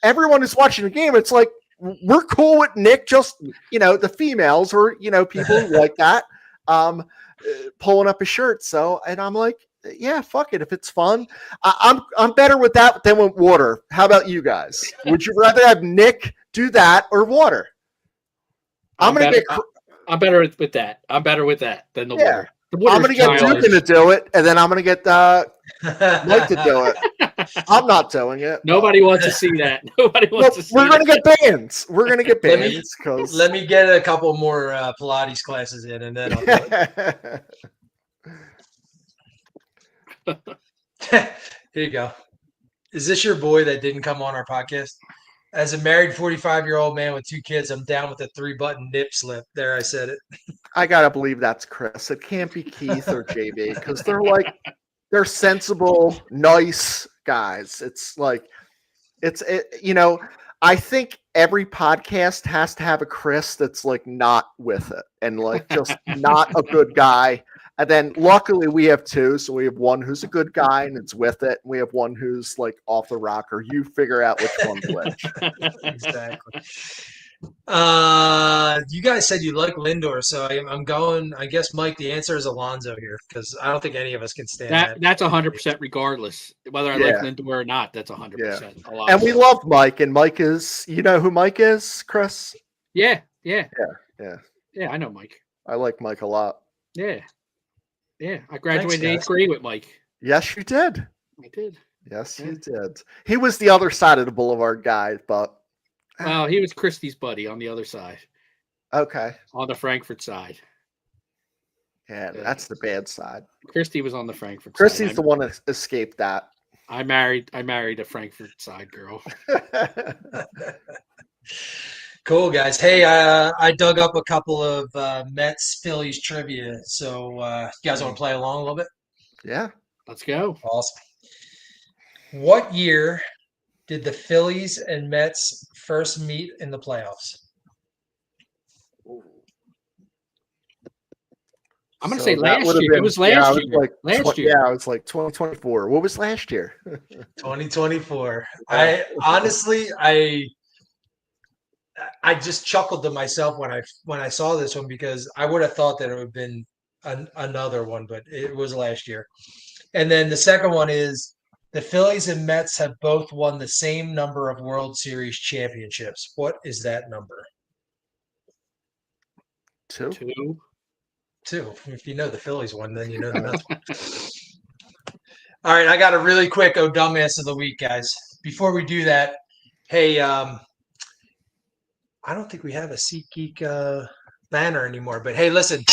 Everyone who's watching the game, it's like, we're cool with Nick, just the females or people who like that. Pulling up a shirt. So, and I'm like, yeah, fuck it. If it's fun, I'm better with that than with water. How about you guys? Would you rather have Nick do that or water? I'm I'm better with that. I'm better with that than the Yeah. water. The water's I'm going to get childish. Dugan to do it, and then I'm going to get Mike to do it. I'm not doing it. Nobody wants to see that. Nobody wants to see We're going to that. get bands. We're going to get bands because Let me get a couple more Pilates classes in, and then I'll do it. Here you go. Is this your boy that didn't come on our podcast? As a married 45-year-old man with 2 kids, I'm down with a 3-button nip slip. There, I said it. I gotta believe that's Chris. It can't be Keith or JB because they're sensible, nice guys. It's like I think every podcast has to have a Chris that's like not with it and like just not a good guy. And then luckily we have 2, so we have one who's a good guy and it's with it. And we have one who's like off the rocker. You figure out which one's which. Exactly. You guys said you like Lindor, so I'm going. I guess Mike, the answer is Alonso here because I don't think any of us can stand that. That's 100% regardless whether I like Lindor or not. That's 100%. And we love Mike, and Mike is. You know who Mike is, Chris? Yeah. Yeah. I know Mike. I like Mike a lot. Yeah. I graduated 8th grade with Mike. Yes, you did. I did. Yes, you did. He was the other side of the boulevard guy, but. Well, he was Christie's buddy on the other side. Okay. On the Frankfurt side. Yeah, that's the bad side. Christie was on the Frankfurt Christie's side. the one that escaped that. I married a Frankfurt side girl. Cool, guys. Hey, I dug up a couple of Mets Phillies trivia. So you guys want to play along a little bit? Yeah. Let's go. Awesome. What year did the Phillies and Mets first meet in the playoffs? I'm going to say last year. It was last year. Last year. Yeah, it was like 2024. What was last year? 2024. I honestly, I just chuckled to myself when I saw this one because I would have thought that it would have been another one, but it was last year. And then the second one is the Phillies and Mets have both won the same number of World Series championships. What is that number? 2. 2. If you know the Phillies one, then you know the Mets one. All right, I got a really quick dumbass of the week, guys. Before we do that, hey, I don't think we have a SeatGeek banner anymore, but hey, listen.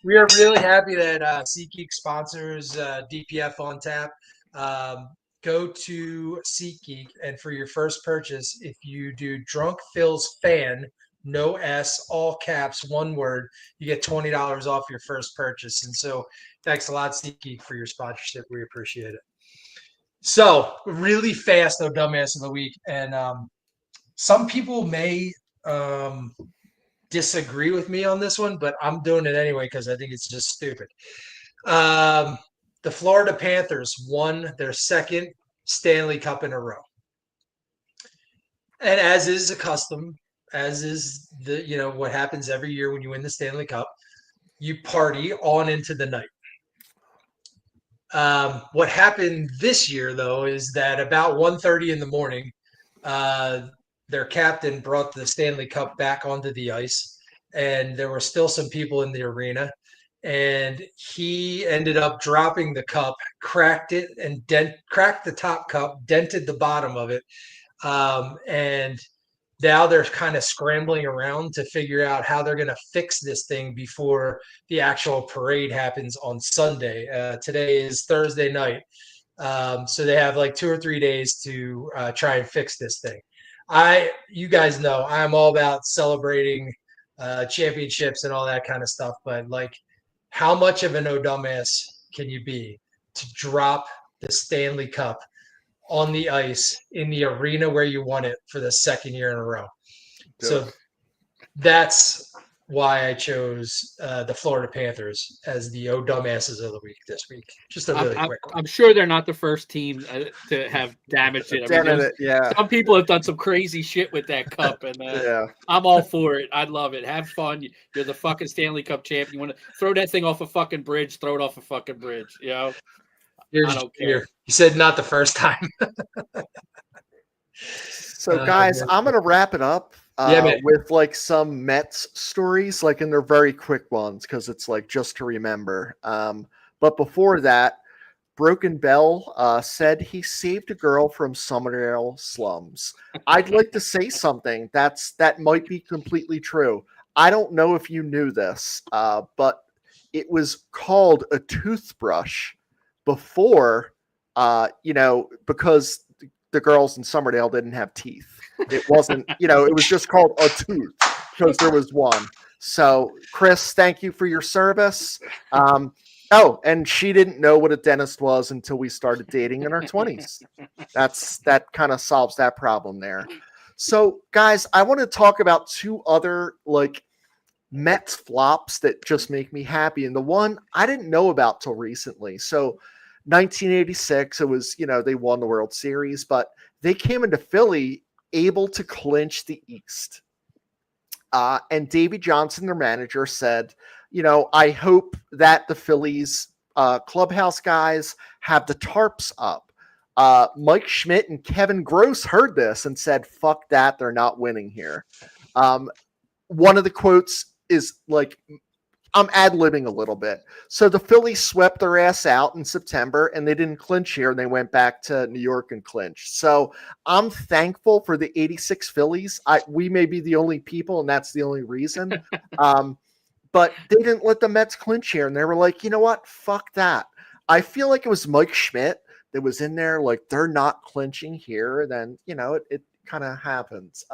We are really happy that SeatGeek sponsors DPF on Tap. Go to SeatGeek, and for your first purchase, if you do Drunk Phil's Fan, no S, all caps, one word, you get $20 off your first purchase. And so thanks a lot, SeatGeek, for your sponsorship. We appreciate it. So really fast, though, dumbass of the week. And some people may disagree with me on this one, but I'm doing it anyway because I think it's just stupid. The Florida Panthers won their second Stanley Cup in a row. And as is a custom, as is what happens every year when you win the Stanley Cup, you party on into the night. What happened this year, though, is that about 1:30 in the morning, their captain brought the Stanley Cup back onto the ice, and there were still some people in the arena. And he ended up dropping the cup, cracked it, and cracked the top cup, dented the bottom of it. And now they're kind of scrambling around to figure out how they're going to fix this thing before the actual parade happens on Sunday. Today is Thursday night. So they have like 2 or 3 days to try and fix this thing. You guys know I'm all about celebrating championships and all that kind of stuff, but like, how much of an dumbass can you be to drop the Stanley Cup on the ice in the arena where you won it for the second year in a row? So that's why I chose the Florida Panthers as the dumbasses of the week this week. Just a really quick one. I'm sure they're not the first team to have damaged it. Some people have done some crazy shit with that cup, and I'm all for it. I love it. Have fun. You're the fucking Stanley Cup champ. You want to throw that thing off a fucking bridge? Throw it off a fucking bridge. You know, I don't care. You said not the first time. So, guys, I'm going to wrap it up with like some Mets stories, like, and they're very quick ones because it's like just to remember. But before that, Broken Bell said he saved a girl from Summerdale slums. I'd like to say something that might be completely true. I don't know if you knew this, but it was called a toothbrush before, because the girls in Summerdale didn't have teeth. It wasn't, it was just called a tooth because there was one. So, Chris, thank you for your service. Oh, and she didn't know what a dentist was until we started dating in our 20s. That kind of solves that problem there. So, guys, I want to talk about two other like Mets flops that just make me happy. And the one I didn't know about till recently. So 1986, it was, they won the World Series, but they came into Philly able to clinch the East. And Davey Johnson, their manager, said, I hope that the Phillies clubhouse guys have the tarps up. Mike Schmidt and Kevin Gross heard this and said, fuck that, they're not winning here. One of the quotes is like, I'm ad-libbing a little bit. So the Phillies swept their ass out in September, and they didn't clinch here, and they went back to New York and clinched. So I'm thankful for the 86 Phillies. We may be the only people, and that's the only reason. But they didn't let the Mets clinch here, and they were like, you know what? Fuck that. I feel like it was Mike Schmidt that was in there, like, they're not clinching here. Then, it kind of happens.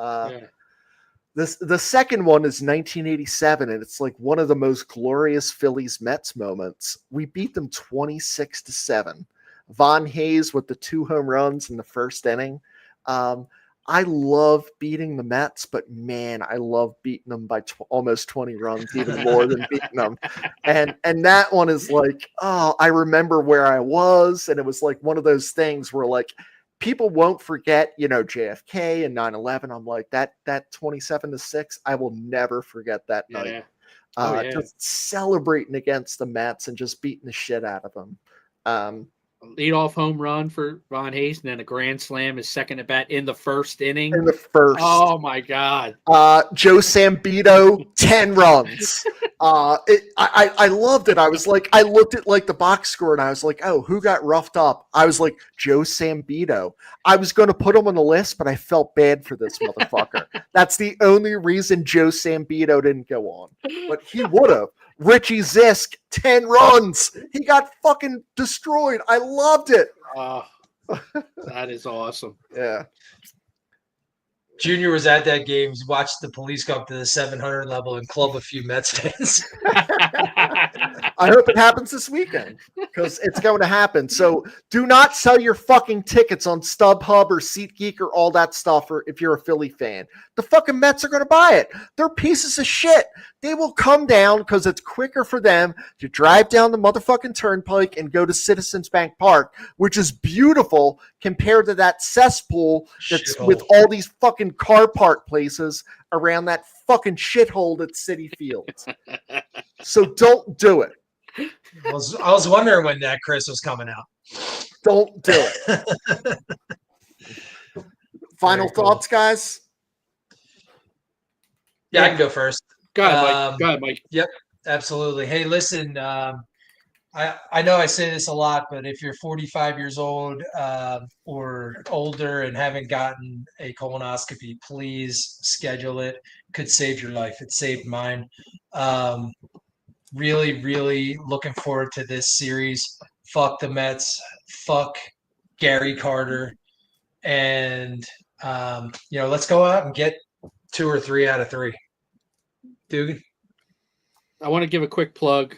The second one is 1987, and it's like one of the most glorious Phillies Mets moments. We beat them 26-7. Von Hayes with the 2 home runs in the first inning. I love beating the Mets, but man, I love beating them by almost 20 runs, even more than beating them. And that one is like, oh, I remember where I was, and it was like one of those things where like people won't forget, JFK and 9/11. I'm like that 27-6. I will never forget that night. Just celebrating against the Mets and just beating the shit out of them. Leadoff home run for Von Hayes, and then a grand slam, his second at bat in the first inning. Oh my God. Joe Sambito, 10 runs. I loved it. I was like, I looked at like the box score and I was like, oh, who got roughed up? I was like, Joe Sambito. I was going to put him on the list, but I felt bad for this motherfucker. That's the only reason Joe Sambito didn't go on, but he would have. Richie Zisk, 10 runs. He got fucking destroyed. I loved it. That is awesome. Yeah. Junior was at that game. He watched the police come up to the 700 level and club a few Mets fans. I hope it happens this weekend because it's going to happen. So do not sell your fucking tickets on StubHub or SeatGeek or all that stuff or if you're a Philly fan. The fucking Mets are going to buy it. They're pieces of shit. They will come down because it's quicker for them to drive down the motherfucking turnpike and go to Citizens Bank Park, which is beautiful compared to that cesspool that's with all these fucking car park places around that fucking shithole that's Citi Fields. So don't do it. I was wondering when that Chris was coming out. Don't do it. Final thoughts, guys? Yeah, I can go first. Go ahead, Mike. Yep, absolutely. Hey, listen, I know I say this a lot, but if you're 45 years old or older and haven't gotten a colonoscopy, please schedule it. Could save your life. It saved mine. Really, really looking forward to this series. Fuck the Mets. Fuck Gary Carter. And, let's go out and get 2 or 3 out of 3. Dugan? I want to give a quick plug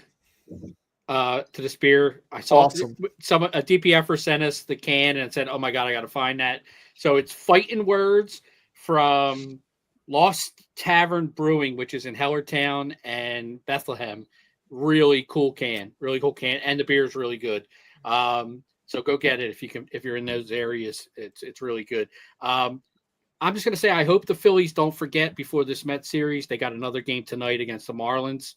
to the Spear. I saw a DPFer sent us the can and said, oh my God, I got to find that. So it's Fighting Words from Lost Tavern Brewing, which is in Hellertown and Bethlehem. Really cool can. And the beer is really good. So go get it if you're in those areas. It's really good. I'm just going to say, I hope the Phillies don't forget before this Mets series. They got another game tonight against the Marlins.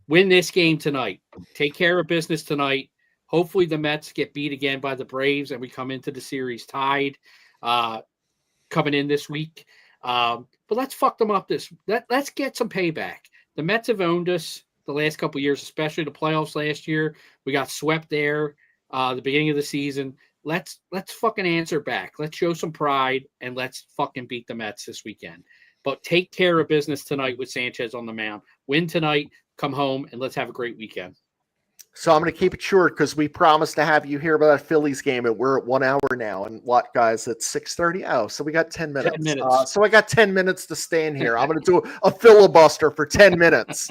Win this game tonight. Take care of business tonight. Hopefully the Mets get beat again by the Braves and we come into the series tied. coming in this week. But let's fuck them up let's get some payback. The Mets have owned us the last couple of years, especially the playoffs last year. We got swept there the beginning of the season. Let's fucking answer back. Let's show some pride and let's fucking beat the Mets this weekend. But take care of business tonight with Sanchez on the mound. Win tonight, come home, and let's have a great weekend. So I'm going to keep it short because we promised to have you here about that Phillies game, and we're at 1 hour now. And what, guys? It's 6:30. Oh, so we got 10 minutes. 10 minutes. So I got 10 minutes to stand here. I'm going to do a filibuster for 10 minutes.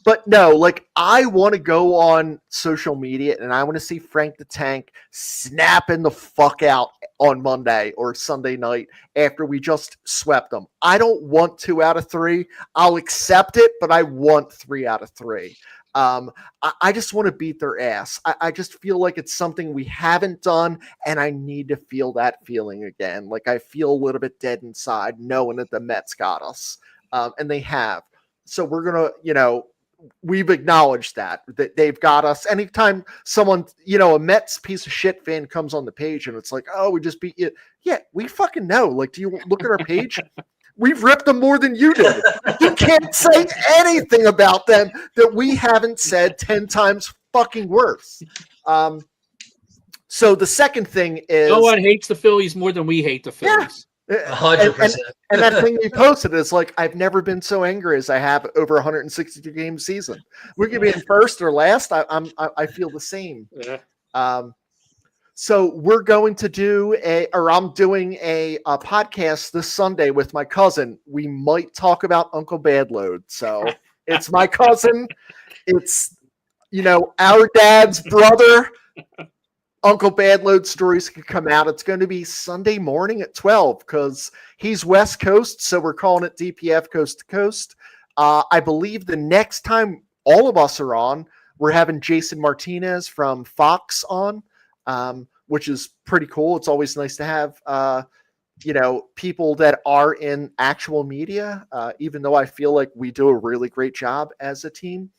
But no, like I want to go on social media and I want to see Frank the Tank snapping the fuck out on Monday or Sunday night after we just swept them. I don't want 2 out of 3. I'll accept it, but I want 3 out of 3. I just want to beat their ass. I just feel like it's something we haven't done, and I need to feel that feeling again. Like I feel a little bit dead inside knowing that the Mets got us, and they have. So we're going to, we've acknowledged that they've got us. Anytime someone, a Mets piece of shit fan comes on the page and it's like, oh, we just beat you. Yeah, we fucking know. Like, do you look at our page? We've ripped them more than you did. You can't say anything about them that we haven't said 10 times fucking worse. So the second thing is no one hates the Phillies more than we hate the Phillies. 100%. And that thing you posted is like, I've never been so angry as I have over 162 game season. We could be in first or last. I feel the same. Yeah. So we're going to I'm doing a podcast this Sunday with my cousin. We might talk about Uncle Badload. So it's my cousin. It's, our dad's brother. Uncle Badload stories could come out. It's going to be Sunday morning at 12 because he's West Coast. So we're calling it DPF Coast to Coast. I believe the next time all of us are on, we're having Jason Martinez from Fox on. Which is pretty cool. It's always nice to have, people that are in actual media, even though I feel like we do a really great job as a team.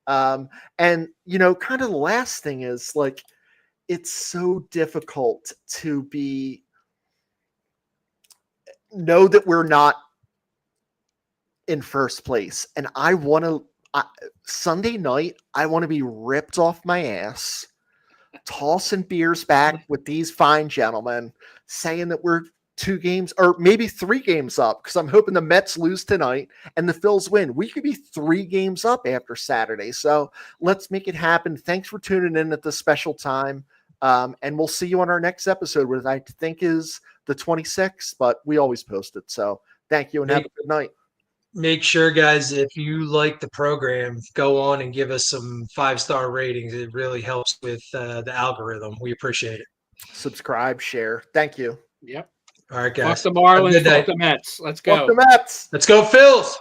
And, kind of the last thing is like, it's so difficult to know that we're not in first place. And I want to, Sunday night, I want to be ripped off my ass, tossing beers back with these fine gentlemen, saying that we're 2 games or maybe 3 games up because I'm hoping the Mets lose tonight and the Phils win. We could be 3 games up after Saturday. So let's make it happen. Thanks for tuning in at this special time. And we'll see you on our next episode, which I think is the 26th, but we always post it. So thank you and have a good night. Make sure, guys, if you like the program, go on and give us some 5-star ratings. It really helps with the algorithm. We appreciate it. Subscribe, share. Thank you. Yep. All right, guys. Fuck the Marlins, fuck the Mets. Let's go. Fuck the Mets. Let's go, Phils.